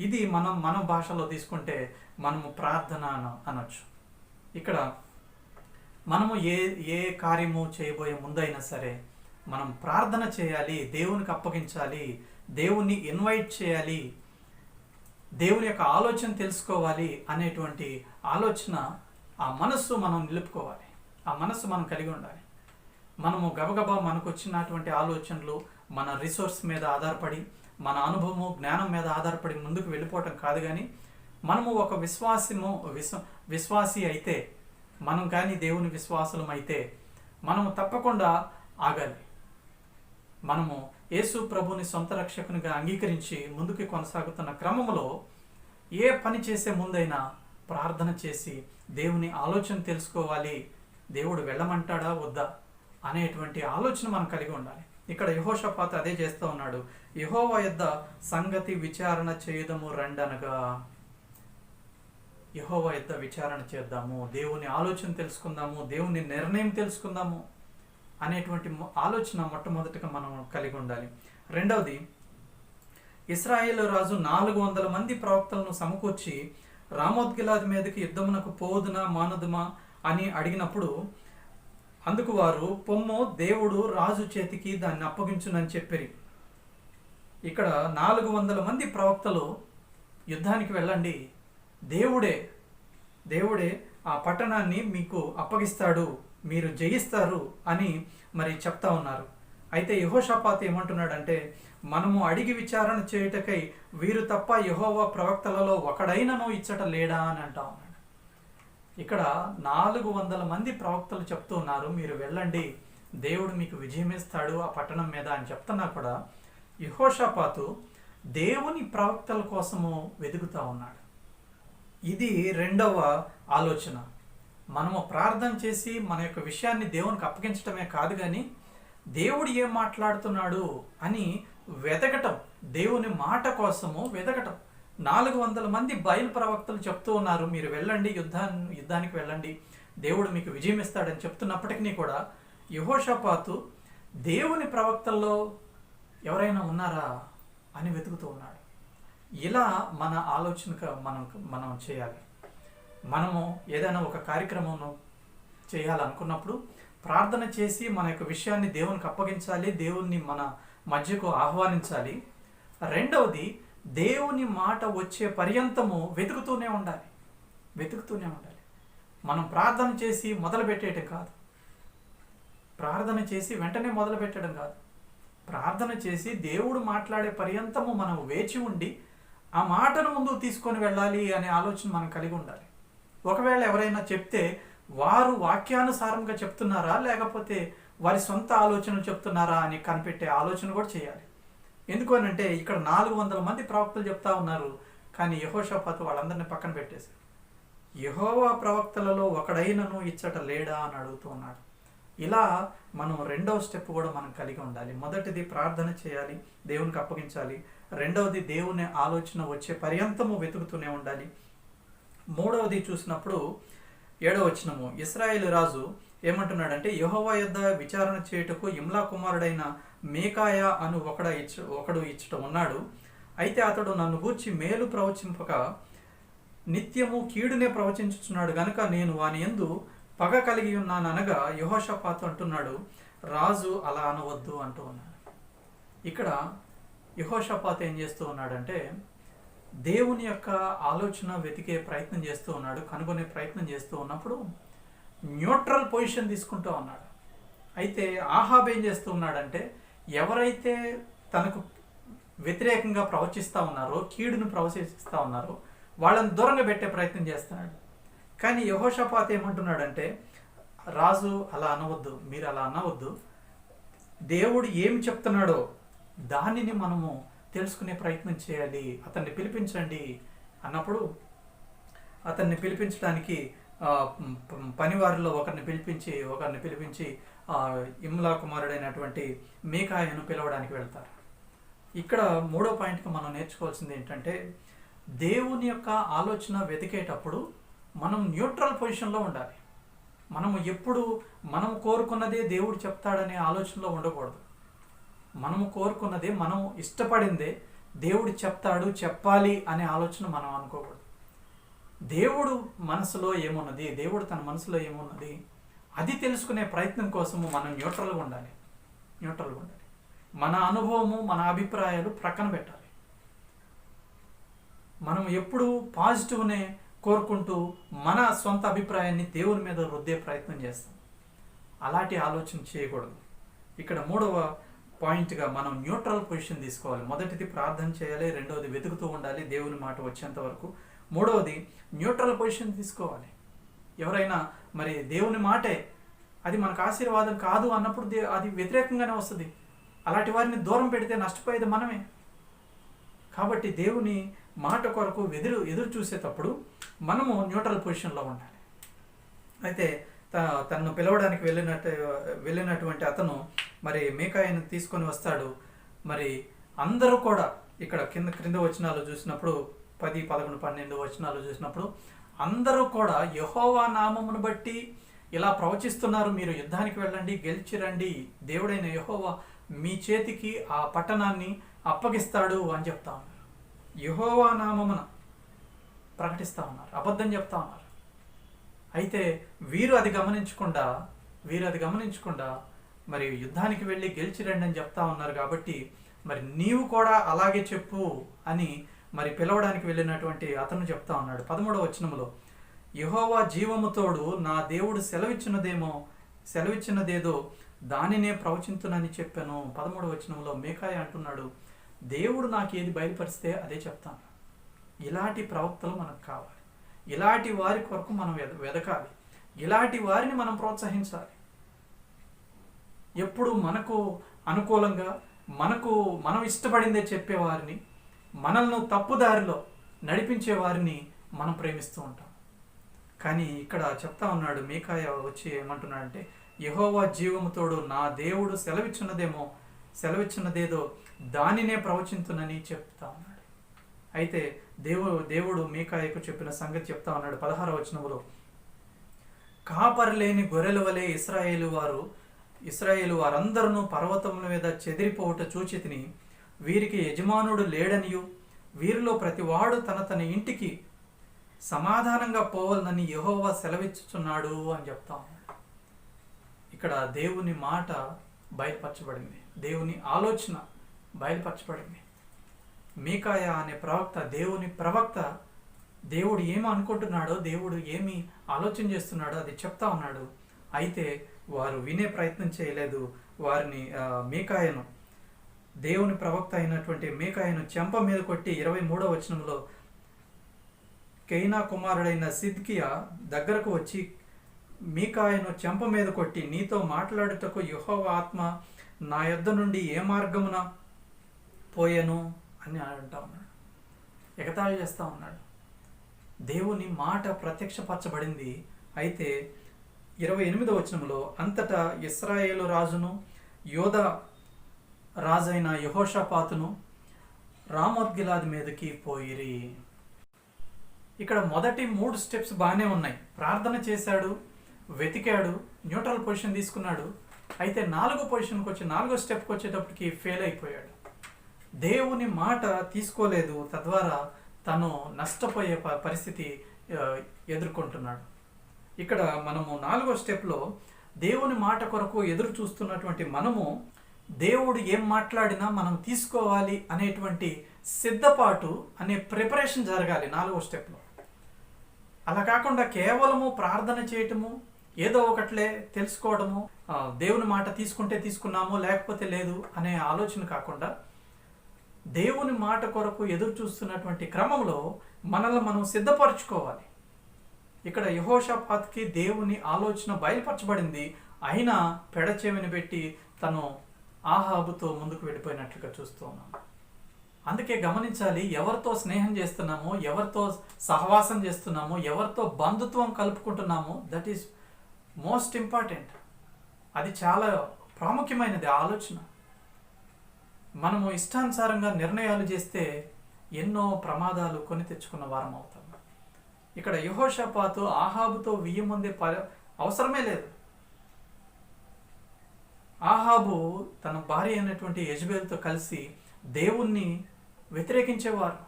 A: ఇది మన భాషలో తీసుకుంటే మనము ప్రార్థన అనొచ్చు. ఇక్కడ మనము ఏ కార్యము చేయబోయే ముందైనా సరే మనం ప్రార్థన చేయాలి, దేవునికి అప్పగించాలి, దేవుణ్ణి ఇన్వైట్ చేయాలి, దేవుని యొక్క ఆలోచన తెలుసుకోవాలి అనేటువంటి ఆలోచన, ఆ మనస్సు మనం నిలుపుకోవాలి, ఆ మనస్సు మనం కలిగి ఉండాలి. మనము గబగబా మనకు వచ్చినటువంటి ఆలోచనలు మన రిసోర్స్ మీద ఆధారపడి, మన అనుభవము జ్ఞానం మీద ఆధారపడి ముందుకు వెళ్ళిపోవటం కాదు. కానీ మనము ఒక విశ్వాసి అయితే, మనం కానీ దేవుని విశ్వాసులం అయితే మనము తప్పకుండా ఆగాలి. మనము యేసు ప్రభుని సొంత రక్షకునిగా అంగీకరించి ముందుకు కొనసాగుతున్న క్రమంలో ఏ పని చేసే ముందైనా ప్రార్థన చేసి దేవుని ఆలోచన తెలుసుకోవాలి. దేవుడు వెళ్ళమంటాడా వద్దా అనేటువంటి ఆలోచన మనం కలిగి ఉండాలి. ఇక్కడ యెహోషాపాతు అదే చేస్తూ ఉన్నాడు. యెహోవా యొద్ద సంగతి విచారణ చేయదము రండనగా. యెహోవా యొద్ద విచారణ చేద్దాము, దేవుని ఆలోచన తెలుసుకుందాము, దేవుని నిర్ణయం తెలుసుకుందాము అనేటువంటి ఆలోచన మొట్టమొదటిగా మనం కలిగి ఉండాలి. రెండవది, ఇశ్రాయేలు రాజు 400 మంది ప్రవక్తలను సమకూర్చి రామోత్గిలాది మీదకి యుద్ధమునకు పోదునా మానదుమా అని అడిగినప్పుడు అందుకు వారు, పొమ్ము, దేవుడు రాజు చేతికి దాన్ని అప్పగించునని చెప్పిరి. ఇక్కడ 400 మంది ప్రవక్తలు యుద్ధానికి వెళ్ళండి, దేవుడే ఆ పట్టణాన్ని మీకు అప్పగిస్తాడు, మీరు జయిస్తారు అని మరి చెప్తా ఉన్నారు. అయితే యెహోషాపాతు ఏమంటున్నాడంటే, మనము అడిగి విచారణ చేయుటకై వీరు తప్ప యెహోవా ప్రవక్తలలో ఒకడైనను ఇచ్చట లేడా అని అంటా ఉన్నాడు. ఇక్కడ 400 మంది ప్రవక్తలు చెప్తూ ఉన్నారు, మీరు వెళ్ళండి, దేవుడు మీకు విజయమిస్తాడు ఆ పట్టణం మీద అని చెప్తున్నా కూడా యెహోషాపాతు దేవుని ప్రవక్తల కోసము వెతుకుతా ఉన్నాడు. ఇది రెండవ ఆలోచన. మనము ప్రార్థన చేసి మన యొక్క విషయాన్ని దేవునికి అప్పగించడమే కాదు, కానీ దేవుడు ఏం మాట్లాడుతున్నాడు అని వెతకటం, దేవుని మాట కోసము వెతకటం. 400 మంది బయలు ప్రవక్తలు చెప్తూ ఉన్నారు, మీరు వెళ్ళండి, యుద్ధానికి వెళ్ళండి, దేవుడు మీకు విజయం ఇస్తాడని చెప్తున్నప్పటికీ కూడా యెహోషాపాతు దేవుని ప్రవక్తల్లో ఎవరైనా ఉన్నారా అని వెతుకుతూ ఉన్నాడు. ఇలా మన ఆలోచనకు మనం చేయాలి. మనము ఏదైనా ఒక కార్యక్రమం చేయాలనుకున్నప్పుడు ప్రార్థన చేసి మన యొక్క విషయాన్ని దేవునికి అప్పగించాలి, దేవుణ్ణి మన మధ్యకు ఆహ్వానించాలి. రెండవది, దేవుని మాట వచ్చే పర్యంతము వెతుకుతూనే ఉండాలి. మనం ప్రార్థన చేసి మొదలు పెట్టేయటం కాదు, ప్రార్థన చేసి వెంటనే మొదలు పెట్టడం కాదు, ప్రార్థన చేసి దేవుడు మాట్లాడే పర్యంతము మనం వేచి ఉండి ఆ మాటను ముందుకు తీసుకొని వెళ్ళాలి అనే ఆలోచన మనం కలిగి ఉండాలి. ఒకవేళ ఎవరైనా చెప్తే వారు వాక్యానుసారంగా చెప్తున్నారా లేకపోతే వారి సొంత ఆలోచనలు చెప్తున్నారా అని కనిపెట్టే ఆలోచన కూడా చేయాలి. ఎందుకు అని అంటే ఇక్కడ 400 మంది ప్రవక్తలు చెప్తా ఉన్నారు, కానీ యెహోషాపాతు వాళ్ళందరినీ పక్కన పెట్టేశారు. యెహోవా ప్రవక్తలలో ఒకడైనను ఇచ్చట లేడా అని అడుగుతూ ఉన్నాడు. ఇలా మనం రెండవ స్టెప్ కూడా మనం కలిగి ఉండాలి. మొదటిది ప్రార్థన చేయాలి, దేవునికి అప్పగించాలి. రెండవది దేవుని ఆలోచన వచ్చే పర్యంతము వెతుకుతూనే ఉండాలి. మూడవది చూసినప్పుడు 7వ వచనము, ఇశ్రాయేలు రాజు ఏమంటున్నాడంటే, యెహోవా యొద్ద విచారణ చేయుటకు ఇమ్లా కుమారుడైన మీకాయ అను ఒకడు ఇచ్చట ఉన్నాడు. అయితే అతడు నన్ను గూర్చి మేలు ప్రవచింపక నిత్యము కీడునే ప్రవచించుచున్నాడు గనుక నేను వాని యందు పగ కలిగి ఉన్నాననగా యెహోషాపాతు అంటున్నాడు, రాజు అలా అనవద్దు అంటూ ఉన్నాడు. ఇక్కడ యెహోషాపాతు ఏం చేస్తూ ఉన్నాడంటే దేవుని యొక్క ఆలోచన వెతికే ప్రయత్నం చేస్తూ ఉన్నాడు, కనుగొనే ప్రయత్నం చేస్తూ ఉన్నప్పుడు న్యూట్రల్ పొజిషన్ తీసుకుంటూ ఉన్నాడు. అయితే ఆహాబ్ ఏం చేస్తూ ఉన్నాడంటే ఎవరైతే తనకు వ్యతిరేకంగా ప్రవచిస్తూ ఉన్నారో, కీడును ప్రవచిస్తూ ఉన్నారో వాళ్ళని దూరంగా పెట్టే ప్రయత్నం చేస్తున్నాడు. కానీ యెహోషాపాతు ఏమంటున్నాడంటే, రాజు అలా అనవద్దు, మీరు అలా అనవద్దు, దేవుడు ఏమి చెప్తున్నాడో దానిని మనము తెలుసుకునే ప్రయత్నం చేయాలి, అతన్ని పిలిపించండి అన్నప్పుడు అతన్ని పిలిపించడానికి పనివారిలో ఒకరిని పిలిపించి ఇమ్లా కుమారుడైనటువంటి మీకాయను పిలవడానికి వెళ్తారు. ఇక్కడ 3వ పాయింట్కి మనం నేర్చుకోవాల్సింది ఏంటంటే, దేవుని యొక్క ఆలోచన వెతికేటప్పుడు మనం న్యూట్రల్ పొజిషన్లో ఉండాలి. మనము ఎప్పుడు మనం కోరుకున్నదే దేవుడు చెప్తాడనే ఆలోచనలో ఉండకూడదు. మనము కోరుకున్నదే, మనం ఇష్టపడిందే దేవుడు చెప్తాడు, చెప్పాలి అనే ఆలోచన మనం అనుకోకూడదు. దేవుడు మనసులో ఏమున్నది, దేవుడు తన మనసులో ఏమున్నది అది తెలుసుకునే ప్రయత్నం కోసము మనం న్యూట్రల్గా ఉండాలి. మన అనుభవము, మన అభిప్రాయాలు ప్రక్కన పెట్టాలి. మనం ఎప్పుడు పాజిటివ్నే కోరుకుంటూ మన సొంత అభిప్రాయాన్ని దేవుని మీద రుద్దే ప్రయత్నం చేస్తాం. అలాంటి ఆలోచన చేయకూడదు. ఇక్కడ 3వ పాయింట్గా మనం న్యూట్రల్ పొజిషన్ తీసుకోవాలి. మొదటిది ప్రార్థన చేయాలి, రెండవది వెతుకుతూ ఉండాలి దేవుని మాట వచ్చేంత వరకు, మూడవది న్యూట్రల్ పొజిషన్ తీసుకోవాలి. ఎవరైనా మరి దేవుని మాటే అది మనకు ఆశీర్వాదం కాదు అన్నప్పుడు అది వ్యతిరేకంగానే వస్తుంది. అలాంటి వారిని దూరం పెడితే నష్టపోయేది మనమే. కాబట్టి దేవుని మాట కొరకు ఎదురు చూసేటప్పుడు మనము న్యూట్రల్ పొజిషన్లో ఉండాలి. అయితే తనను పిలవడానికి వెళ్ళినటువంటి అతను మరి మీకాయను తీసుకొని వస్తాడు. మరి అందరూ కూడా ఇక్కడ క్రింద వచనాలు చూసినప్పుడు 10, 11, 12 వచనాలు చూసినప్పుడు అందరూ కూడా యెహోవా నామమును బట్టి ఇలా ప్రవచిస్తున్నారు, మీరు యుద్ధానికి వెళ్ళండి, గెలిచి రండి, దేవుడైన యెహోవా మీ చేతికి ఆ పట్టణాన్ని అప్పగిస్తాడు అని చెప్తా ఉన్నారు. యెహోవా నామమున ప్రకటిస్తూ ఉన్నారు, అబద్ధం చెప్తా ఉన్నారు. అయితే వీరు అది గమనించకుండా మరి యుద్ధానికి వెళ్ళి గెలిచి రండి అని చెప్తా ఉన్నారు. కాబట్టి మరి నీవు కూడా అలాగే చెప్పు అని మరి పిలవడానికి వెళ్ళినటువంటి అతను చెప్తా ఉన్నాడు. 13వ వచనములో, యెహోవా జీవముతోడు నా దేవుడు సెలవిచ్చినదేదో దానినే ప్రవచింతునని చెప్పాను. 13వ వచనంలో మీకాయ అంటున్నాడు, దేవుడు నాకు ఏది బయలుపరిస్తే అదే చెప్తాను. ఇలాంటి ప్రవక్తలు మనకు కావాలి. ఇలాంటి వారి కొరకు మనం వెదకాలి. ఇలాంటి వారిని మనం ప్రోత్సహించాలి. ఎప్పుడు మనకు అనుకూలంగా మనం ఇష్టపడిందే చెప్పేవారిని, మనల్ని తప్పుదారిలో నడిపించే వారిని మనం ప్రేమిస్తూ ఉంటాం. కానీ ఇక్కడ చెప్తా ఉన్నాడు, మీకాయ వచ్చి ఏమంటున్నాడంటే, యెహోవా జీవముతోడు నా దేవుడు సెలవిచ్చినదేదో దానినే ప్రవచింతునని చెప్తా ఉన్నాడు. అయితే దేవుడు మీకాయకు చెప్పిన సంగతి చెప్తా ఉన్నాడు. 16వ వచనములో, కాపరిలేని గొర్రెల వలె ఇశ్రాయేలు వారందరూ పర్వతముల మీద చెదిరిపోవుట చూచితిని. వీరికి యజమానుడు లేడనియు వీరిలో ప్రతివాడు తన ఇంటికి సమాధానంగా పోవాలని యెహోవా సెలవిచ్చుచున్నాడు అని చెప్తా ఉన్నాడు. ఇక్కడ దేవుని మాట బయలుపరచబడింది, దేవుని ఆలోచన బయలుపరచబడింది. మీకాయ అనే దేవుని ప్రవక్త దేవుడు ఏమి అనుకుంటున్నాడో, దేవుడు ఏమి ఆలోచన చేస్తున్నాడో అది చెప్తా ఉన్నాడు. అయితే వారు వినే ప్రయత్నం చేయలేదు. వారిని మీకాయను, దేవుని ప్రవక్త అయినటువంటి మీకాయను చెంప మీద కొట్టి 23వ వచనంలో, కేయినా కుమారుడైన సిద్కియా దగ్గరకు వచ్చి మీకాయను చెంప మీద కొట్టి, నీతో మాట్లాడుటకు యెహోవా ఆత్మ నా యొద్ద నుండి ఏ మార్గమున పోయెను అని అంటా ఉన్నాడు. ఎగతాళి చేస్తూ ఉన్నాడు. దేవుని మాట ప్రత్యక్షపరచబడింది. అయితే 28వ వచనంలో, అంతటా ఇశ్రాయేలు రాజును యోధా రాజైన యెహోషాపాతును రామోత్గిలాది మీదకి పోయిరి. ఇక్కడ మొదటి 3 స్టెప్స్ బాగానే ఉన్నాయి. ప్రార్థన చేశాడు, వెతికాడు, న్యూట్రల్ పొజిషన్ తీసుకున్నాడు. అయితే 4వ స్టెప్కి వచ్చేటప్పటికి ఫెయిల్ అయిపోయాడు. దేవుని మాట తీసుకోలేదు, తద్వారా తను నష్టపోయే పరిస్థితి ఎదుర్కొంటున్నాడు. ఇక్కడ మనము 4వ స్టెప్లో దేవుని మాట కొరకు ఎదురు చూస్తున్నటువంటి మనము, దేవుడు ఏం మాట్లాడినా మనం తీసుకోవాలి అనేటువంటి సిద్ధపాటు అనే ప్రిపరేషన్ జరగాలి 4వ స్టెప్లో. అలా కాకుండా కేవలము ప్రార్థన చేయటము, ఏదో ఒకట్లే తెలుసుకోవడము, దేవుని మాట తీసుకుంటే తీసుకున్నాము లేకపోతే లేదు అనే ఆలోచన కాకుండా, దేవుని మాట కొరకు ఎదురు చూస్తున్నటువంటి క్రమంలో మనల్ని మనం సిద్ధపరచుకోవాలి. ఇక్కడ యెహోషాపాతుకి దేవుని ఆలోచన బయలుపరచబడింది. అయినా పెడచెవిని పెట్టి తను ఆహాబుతో ముందుకు వెళ్ళిపోయినట్లుగా చూస్తూ ఉన్నాం. అందుకే గమనించాలి, ఎవరితో స్నేహం చేస్తున్నామో, ఎవరితో సహవాసం చేస్తున్నామో, ఎవరితో బంధుత్వం కలుపుకుంటున్నామో, దట్ ఈస్ మోస్ట్ ఇంపార్టెంట్. అది చాలా ప్రాముఖ్యమైనది ఆలోచన. మనము ఇష్టానుసారంగా నిర్ణయాలు చేస్తే ఎన్నో ప్రమాదాలు కొని తెచ్చుకున్న వారం అవుతాం. ఇక్కడ యెహోషాపాతు ఆహాబుతో వియ్యముందే అవసరమే లేదు. ఆహాబు తన భార్య అయినటువంటి యెజబెల్తో కలిసి దేవుణ్ణి వ్యతిరేకించేవారు.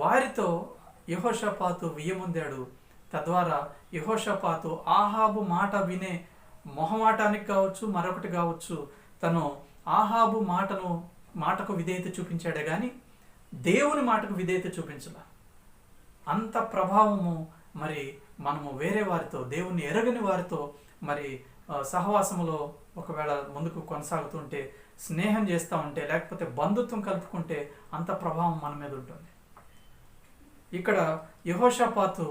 A: వారితో యెహోషాపాతు వియ్యముందాడు. తద్వారా యెహోషాపాతు ఆహాబు మాట వినే మొహమాటానికి కావచ్చు, మరొకటి కావచ్చు, తను ఆహాబు మాటకు విధేయత చూపించాడే కానీ దేవుని మాటకు విధేయత చూపించలా. అంత ప్రభావము మరి మనము వేరే వారితో, దేవుని ఎరగని వారితో మరి సహవాసములో ఒకవేళ ముందుకు కొనసాగుతుంటే, స్నేహం చేస్తూ ఉంటే, లేకపోతే బంధుత్వం కలుపుకుంటే అంత ప్రభావం మన మీద ఉంటుంది. ఇక్కడ యెహోషాపాతు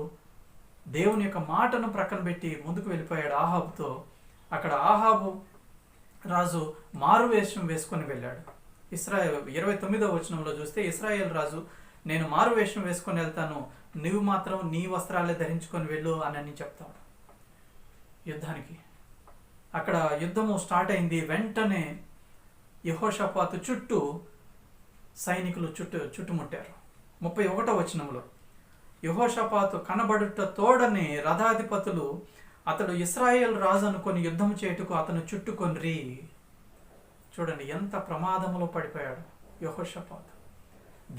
A: దేవుని యొక్క మాటను ప్రక్కన పెట్టి ముందుకు వెళ్ళిపోయాడు ఆహాబుతో. అక్కడ ఆహాబు రాజు మారువేషం వేసుకొని వెళ్ళాడు. 29వ వచనంలో చూస్తే, ఇశ్రాయేల్ రాజు, నేను మారువేషం వేసుకొని వెళ్తాను, నువ్వు మాత్రం నీ వస్త్రాలే ధరించుకొని వెళ్ళు అని చెప్తాడు యుద్ధానికి. అక్కడ యుద్ధము స్టార్ట్ అయింది. వెంటనే యెహోషాపాతు చుట్టూ సైనికులు చుట్టుముట్టారు. 31వ వచనంలో, యెహోషాపాతు కనబడుట తోడని రథాధిపతులు అతడు ఇశ్రాయేలు రాజు అనుకొని యుద్ధం చేయుటకు అతను చుట్టుకొనిరి. చూడండి ఎంత ప్రమాదంలో పడిపోయాడు యెహోషాపాతు.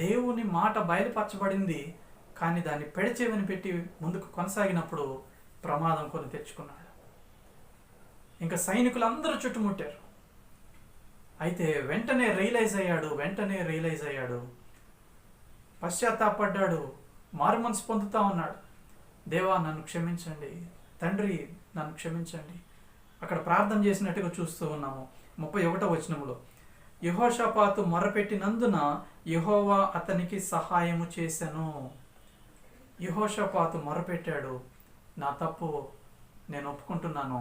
A: దేవుని మాట బయలుపరచబడింది, కానీ దాన్ని పెడచెవిని పెట్టి ముందుకు కొనసాగినప్పుడు ప్రమాదం కొని తెచ్చుకున్నాడు. ఇంకా సైనికులందరూ చుట్టుముట్టారు. అయితే వెంటనే రియలైజ్ అయ్యాడు, పశ్చాత్తాపడ్డాడు, మారు మనసు పొందుతా ఉన్నాడు. దేవా నన్ను క్షమించండి, తండ్రి నన్ను క్షమించండి. అక్కడ ప్రార్థన చేసినట్టుగా చూస్తూ ఉన్నాము. 31వ వచనములో, యెహోషాపాతు మొరపెట్టినందున యెహోవా అతనికి సహాయము చేసెను. యెహోషాపాతు మొరపెట్టాడు, నా తప్పు నేను ఒప్పుకుంటున్నాను,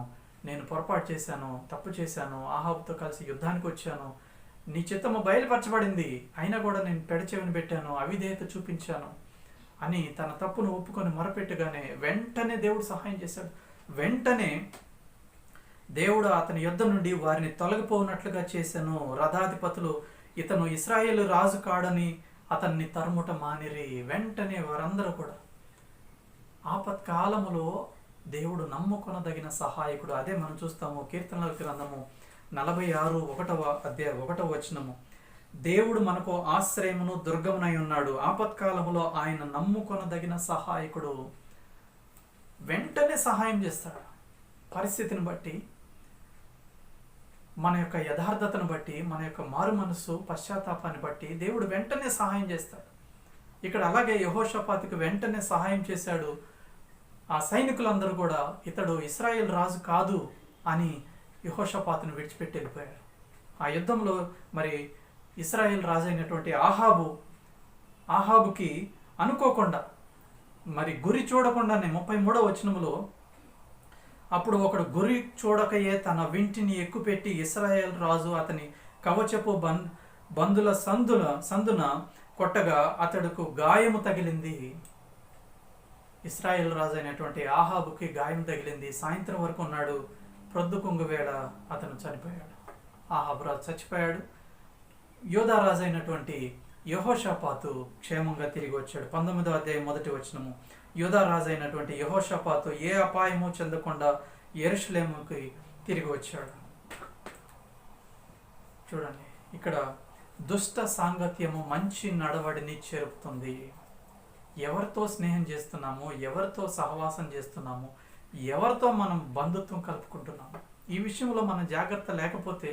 A: నేను పొరపాటు చేశాను, తప్పు చేశాను, ఆహాబుతో కలిసి యుద్ధానికి వచ్చాను, నీ చిత్తము బయలుపరచబడింది, అయినా కూడా నేను పెడచెవిని పెట్టాను, అవిధేయత చూపించాను అని తన తప్పును ఒప్పుకొని మొరపెట్టగానే వెంటనే దేవుడు సహాయం చేశాడు. వెంటనే దేవుడు అతని యుద్ధ నుండి వారిని తొలగిపోనట్లుగా చేశాను. రథాధిపతులు ఇతను ఇశ్రాయేలు రాజు కాడని అతన్ని తరుముట మానిరి. వెంటనే వారందరూ కూడా ఆపత్కాలములో దేవుడు నమ్ముకొనదగిన సహాయకుడు. అదే మనం చూస్తాము కీర్తనల గ్రంథము 46 1వ వచనము. దేవుడు మనకు ఆశ్రయమును దుర్గమునై ఉన్నాడు, ఆపత్కాలములో ఆయన నమ్ముకొనదగిన సహాయకుడు. వెంటనే సహాయం చేస్తాడు. పరిస్థితిని బట్టి, మన యొక్క యథార్థతను బట్టి, మన యొక్క మారు మనసు పశ్చాత్తాపాన్ని బట్టి దేవుడు వెంటనే సహాయం చేస్తాడు. ఇక్కడ అలాగే యెహోషాపాతుకు వెంటనే సహాయం చేశాడు. ఆ సైనికులందరూ కూడా ఇతడు ఇశ్రాయేల్ రాజు కాదు అని యెహోషాపాతును విడిచిపెట్టి వెళ్ళిపోయారు. ఆ యుద్ధంలో మరి ఇశ్రాయేల్ రాజు అయినటువంటి ఆహాబుకి అనుకోకుండా, మరి గురి చూడకుండానే 33వ వచనములో, అప్పుడు ఒకడు గురి చూడకయే తన వింటిని ఎక్కుపెట్టి ఇశ్రాయేల్ రాజు అతని కవచపు బందుల సందున కొట్టగా అతడుకు గాయము తగిలింది. ఇశ్రాయేల్ రాజు అయినటువంటి ఆహాబుకి గాయం తగిలింది. సాయంత్రం వరకు ఉన్నాడు. ప్రొద్దుకుంగు వేళ అతను చనిపోయాడు. ఆహాబు రాజు చచ్చిపోయాడు. యోధా రాజు అయినటువంటి యెహోషాపాతు క్షేమంగా తిరిగి వచ్చాడు. 19వ అధ్యాయం 1వ వచనము. యోధా రాజు అయినటువంటి యెహోషాపాతు ఏ అపాయము చెందకుండా యెరూషలేముకి తిరిగి వచ్చాడు. చూడండి, ఇక్కడ దుష్ట సాంగత్యము మంచి నడవడిని చెరుపుతుంది. ఎవరితో స్నేహం చేస్తున్నాము, ఎవరితో సహవాసం చేస్తున్నాము, ఎవరితో మనం బంధుత్వం కలుపుకుంటున్నాము, ఈ విషయంలో మనం జాగ్రత్త లేకపోతే,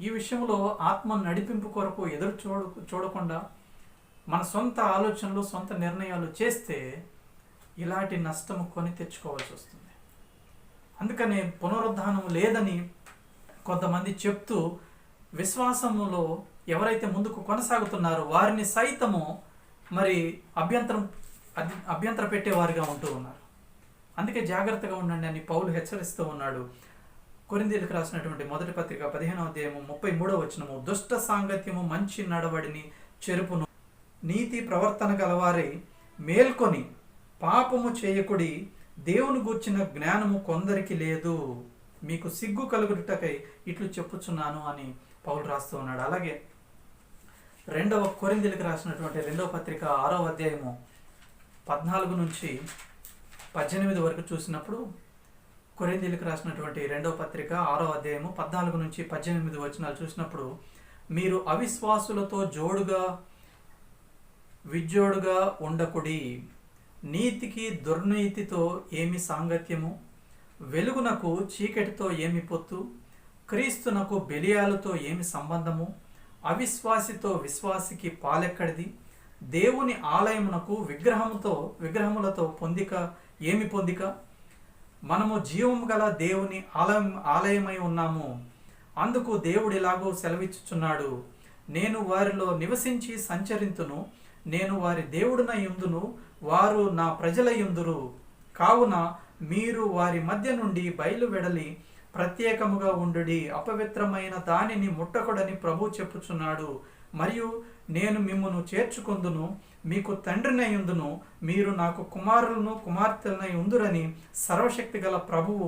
A: ఈ విషయంలో ఆత్మ నడిపింపు కొరకు ఎదురు చూడకుండా మన సొంత ఆలోచనలు, సొంత నిర్ణయాలు చేస్తే ఇలాంటి నష్టము కొని తెచ్చుకోవాల్సి వస్తుంది. అందుకని పునరుద్ధానం లేదని కొంతమంది చెప్తూ విశ్వాసములో ఎవరైతే ముందుకు కొనసాగుతున్నారో వారిని సైతము మరి అభ్యంతర పెట్టేవారిగా ఉంటూ ఉన్నారు. అందుకే జాగ్రత్తగా ఉండండి అని పౌలు హెచ్చరిస్తూ ఉన్నాడు. కొరింథీయులకు రాసినటువంటి మొదటి పత్రిక 15వ అధ్యాయము 33వ వచనము. దుష్ట సాంగత్యము మంచి నడవడిని చెరుపును, నీతి ప్రవర్తన గలవారై మేల్కొని పాపము చేయకుడి, దేవుని గూర్చిన జ్ఞానము కొందరికి లేదు, మీకు సిగ్గు కలుగుటకై ఇట్లు చెప్పుచున్నాను అని పౌలు రాస్తూ ఉన్నాడు. అలాగే 2వ కొరింథీయులకు రాసినటువంటి 2వ పత్రిక 6వ అధ్యాయము 14 నుంచి 18 వరకు చూసినప్పుడు, కొరింథీయులకు రాసినటువంటి 2వ పత్రిక 6వ అధ్యాయము 14 నుంచి 18 వచనాలు చూసినప్పుడు, మీరు అవిశ్వాసులతో విజ్జోడుగా ఉండకుడి, నీతికి దుర్నీతితో ఏమి సాంగత్యము, వెలుగునకు చీకటితో ఏమి పొత్తు, క్రీస్తునకు బెలియాలతో ఏమి సంబంధము, అవిశ్వాసితో విశ్వాసికి పాలెక్కడిది, దేవుని ఆలయమునకు విగ్రహములతో ఏమి పొందిక, మనము జీవము గల దేవుని ఆలయమై ఉన్నాము, అందుకు దేవుడు ఇలాగో సెలవిచ్చుచున్నాడు, నేను వారిలో నివసించి సంచరింతును, నేను వారి దేవుడునై యుందును, వారు నా ప్రజలై యుందురు, కావున మీరు వారి మధ్య నుండి బయలువెడలి ప్రత్యేకముగా ఉండుడి, అపవిత్రమైన దానిని ముట్టకొడని ప్రభు చెప్పుచున్నాడు, మరియు నేను మిమ్మును చేర్చుకొందును, మీకు తండ్రినై ఉందును, మీరు నాకు కుమారులను కుమార్తెలనై ఉందురని సర్వశక్తి గల ప్రభువు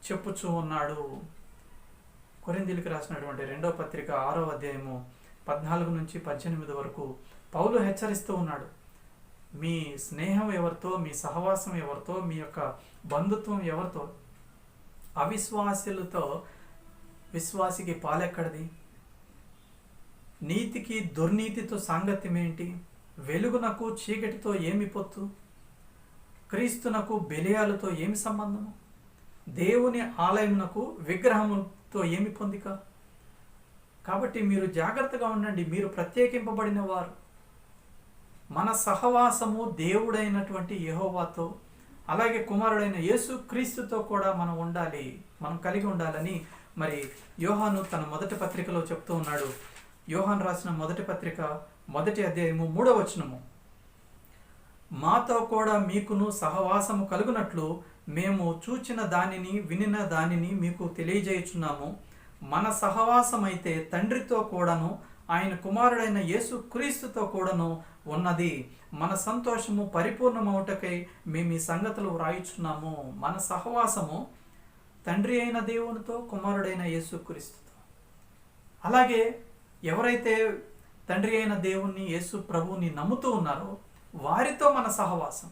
A: చెప్పుచూ ఉన్నాడు. కొరింథీయులకు రాసినటువంటి 2వ పత్రిక 6వ అధ్యాయము 14 నుంచి 18 వరకు పౌలు హెచ్చరిస్తూ ఉన్నాడు. మీ స్నేహం ఎవరితో, మీ సహవాసం ఎవరితో, మీ యొక్క బంధుత్వం ఎవరితో? అవిశ్వాసులతో విశ్వాసికి పాలెక్కడిది? నీతికి దుర్నీతితో సాంగత్యం ఏంటి? వెలుగునకు చీకటితో ఏమి పొత్తు? క్రీస్తునకు బెలియాలతో ఏమి సంబంధము? దేవుని ఆలయమునకు విగ్రహముతో ఏమి పొందిక? కాబట్టి మీరు జాగ్రత్తగా ఉండండి. మీరు ప్రత్యేకింపబడిన వారు. మన సహవాసము దేవుడైనటువంటి యెహోవాతో, అలాగే కుమారుడైన యేసు క్రీస్తుతో కూడా మనం ఉండాలి, మనం కలిగి ఉండాలని మరి యోహాను తన మొదటి పత్రికలో చెప్తూ ఉన్నాడు. యోహాను రాసిన మొదటి పత్రిక 1వ అధ్యాయము 3వ వచనము, మాతో కూడా మీకును సహవాసము కలుగునట్లు మేము చూచిన దానిని వినిన దానిని మీకు తెలియజేయుచున్నాము. మన సహవాసం అయితే తండ్రితో కూడాను ఆయన కుమారుడైన యేసు క్రీస్తుతో కూడాను ఉన్నది. మన సంతోషము పరిపూర్ణమవుటకై మేము ఈ సంగతులు వ్రాయిచున్నాము. మన సహవాసము తండ్రి అయిన దేవునితో, కుమారుడైన యేసు క్రీస్తుతో. అలాగే ఎవరైతే తండ్రి అయిన దేవుణ్ణి, యేసు ప్రభువుని నమ్ముతూ ఉన్నారో వారితో మన సహవాసం,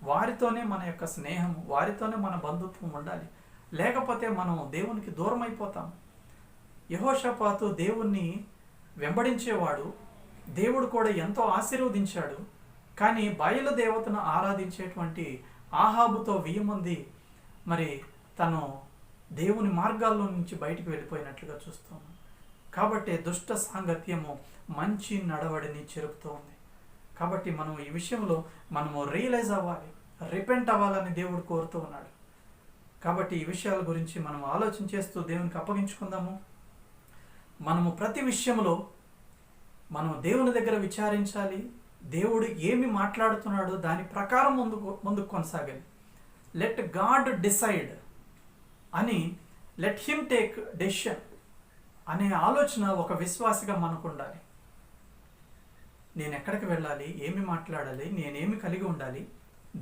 A: వారితోనే మన యొక్క స్నేహం, వారితోనే మన బంధుత్వం ఉండాలి. లేకపోతే మనం దేవునికి దూరం అయిపోతాం. యెహోషాపాతు దేవుణ్ణి వెంబడించేవాడు, దేవుడు కూడా ఎంతో ఆశీర్వదించాడు. కానీ బయలు దేవతను ఆరాధించేటువంటి ఆహాబుతో 1000 మంది మరి తను దేవుని మార్గాల్లో నుంచి బయటికి వెళ్ళిపోయినట్లుగా చూస్తున్నాం. కాబట్టి దుష్ట సాంగత్యము మంచి నడవడిని చెరుపుతోంది. కాబట్టి మనం ఈ విషయంలో మనము రియలైజ్ అవ్వాలి, రిపెంట్ అవ్వాలని దేవుడు కోరుతూ ఉన్నాడు. కాబట్టి ఈ విషయాల గురించి మనం ఆలోచన చేస్తూ దేవునికి అప్పగించుకుందాము. మనము ప్రతి విషయంలో మనం దేవుని దగ్గర విచారించాలి. దేవుడు ఏమి మాట్లాడుతున్నాడో దాని ప్రకారం ముందుకు కొనసాగాలి. లెట్ గాడ్ డిసైడ్ అని, లెట్ హిమ్ టేక్ డెసిషన్ అనే ఆలోచన ఒక విశ్వాసిగా మనకు ఉండాలి. నేను ఎక్కడికి వెళ్ళాలి, ఏమి మాట్లాడాలి, నేనేమి కలిగి ఉండాలి,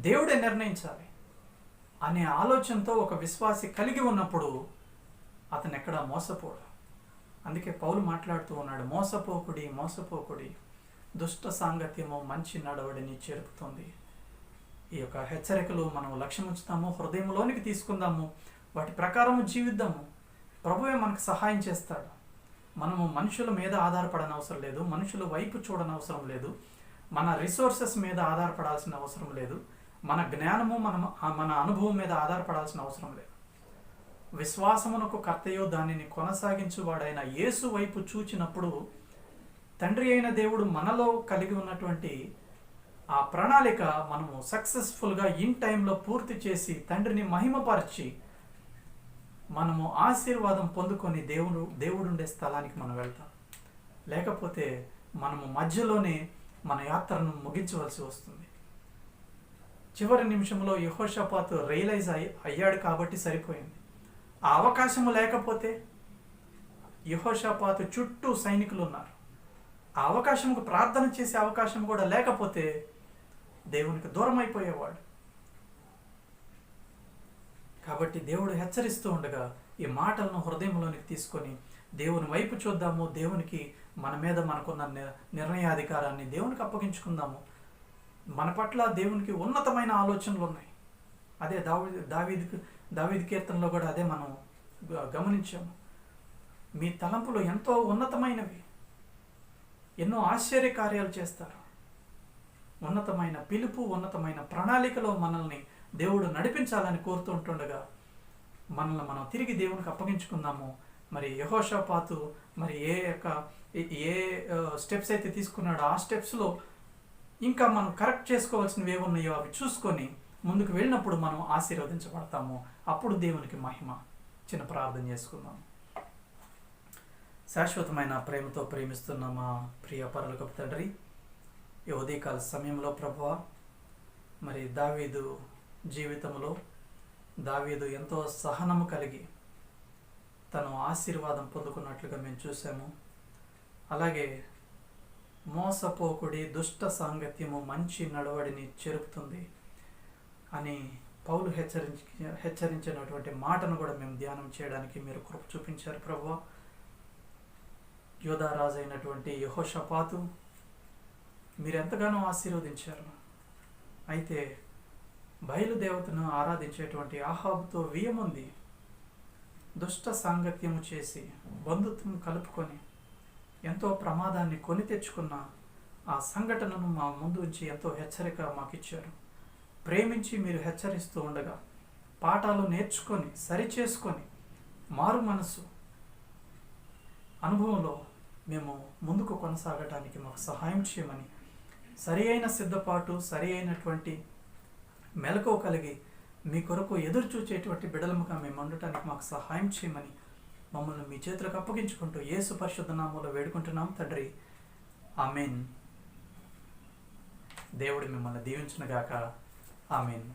A: దేవుడే నిర్ణయించాలి అనే ఆలోచనతో ఒక విశ్వాసి కలిగి ఉన్నప్పుడు అతను ఎక్కడ మోసపోడు. అందుకే పౌలు మాట్లాడుతూ ఉన్నాడు, మోసపోకుడి, మోసపోకుడి, దుష్ట సాంగత్యము మంచి నడవడిని చేరుపుతుంది. ఈ యొక్క హెచ్చరికలు మనం లక్ష్యం ఉంచుతాము, హృదయంలోనికి తీసుకుందాము, వాటి ప్రకారం జీవిద్దాము. ప్రభువే మనకు సహాయం చేస్తాడు. మనము మనుషుల మీద ఆధారపడని అవసరం లేదు, మనుషుల వైపు చూడని అవసరం లేదు, మన రిసోర్సెస్ మీద ఆధారపడాల్సిన అవసరం లేదు, మన జ్ఞానము మన అనుభవం మీద ఆధారపడాల్సిన అవసరం లేదు. విశ్వాసమునకు కర్తయో దానిని కొనసాగించువాడైన యేసు వైపు చూచినప్పుడు తండ్రి అయిన దేవుడు మనలో కలిగి ఉన్నటువంటి ఆ ప్రణాళిక మనము సక్సెస్ఫుల్గా ఇన్ టైంలో పూర్తి చేసి తండ్రిని మహిమపరిచి మనము ఆశీర్వాదం పొందుకొని దేవుడుండే స్థలానికి మనం వెళ్తాం. లేకపోతే మనము మధ్యలోనే మన యాత్రను ముగించవలసి వస్తుంది. చివరి నిమిషంలో యెహోషాపాతు రియలైజ్ అయ్యాడు కాబట్టి సరిపోయింది. ఆ అవకాశము లేకపోతే, యెహోషాపాతు చుట్టూ సైనికులు ఉన్నారు, ఆ అవకాశంకు ప్రార్థన చేసే అవకాశం కూడా లేకపోతే దేవునికి దూరం అయిపోయేవాడు. కాబట్టి దేవుడు హెచ్చరిస్తూ ఉండగా ఈ మాటలను హృదయంలోనికి తీసుకొని దేవుని వైపు చూద్దాము. దేవునికి మన మీద మనకున్న నిర్ణయాధికారాన్ని దేవునికి అప్పగించుకుందాము. మన పట్ల దేవునికి ఉన్నతమైన ఆలోచనలు ఉన్నాయి. అదే దావీదు కీర్తనలో కూడా అదే మనం గమనించాము. మీ తలంపులు ఎంతో ఉన్నతమైనవి, ఎన్నో ఆశ్చర్య కార్యాలు చేస్తారు. ఉన్నతమైన పిలుపు, ఉన్నతమైన ప్రణాళికలో మనల్ని దేవుడు నడిపించాలని కోరుతూ ఉంటుండగా మనల్ని మనం తిరిగి దేవునికి అప్పగించుకుందాము. మరి యెహోషాపాతు మరి ఏ స్టెప్స్ అయితే తీసుకున్నాడో ఆ స్టెప్స్లో ఇంకా మనం కరెక్ట్ చేసుకోవాల్సినవి ఏమున్నాయో అవి చూసుకొని ముందుకు వెళ్ళినప్పుడు మనం ఆశీర్వదించబడతాము. అప్పుడు దేవునికి మహిమ. చిన్న ప్రార్థన చేసుకుందాం. శాశ్వతమైన ప్రేమతో ప్రేమిస్తున్న మా ప్రియ పరలోకపు తండ్రి, ఈ ఉదయకాల సమయంలో ప్రభువా, మరి దావీదు జీవితంలో దావీదు ఎంతో సహనము కలిగి తను ఆశీర్వాదం పొందుకున్నట్లుగా మేము చూసాము. అలాగే మోసపోకుడి, దుష్ట సాంగత్యము మంచి నడవడిని చెరుపుతుంది అని పౌలు హెచ్చరించినటువంటి మాటను కూడా మేము ధ్యానం చేయడానికి మీరు కృప చూపించారు ప్రభువా. యోధారాజు అయినటువంటి యెహోషాపాతు మీరు ఎంతగానో ఆశీర్వదించారు. అయితే బయలుదేవతను ఆరాధించేటువంటి ఆహాబుతో వియముంది. దుష్ట సాంగత్యము చేసి బంధుత్వం కలుపుకొని ఎంతో ప్రమాదాన్ని కొని తెచ్చుకున్న ఆ సంఘటనను మా ముందు ఉంచి ఎంతో హెచ్చరిక మాకు ఇచ్చారు. ప్రేమించి మీరు హెచ్చరిస్తూ ఉండగా పాఠాలు నేర్చుకొని సరిచేసుకొని మారు మనసు అనుభవంలో మేము ముందుకు కొనసాగటానికి మాకు సహాయం చేయమని, సరి అయిన సిద్ధపాటు, సరి అయినటువంటి మెలకువ కలిగి మీ కొరకు ఎదురు చూచేటువంటి బిడలముగా మేము ఉండటానికి మాకు సహాయం చేయమని మమ్మల్ని మీ చేతులకు అప్పగించుకుంటూ యేసు పరిశుద్ధ నామములో వేడుకుంటున్నాం తండ్రి. ఆమేన్. దేవుడు మిమ్మల్ని దీవించునుగాక. ఆమేన్.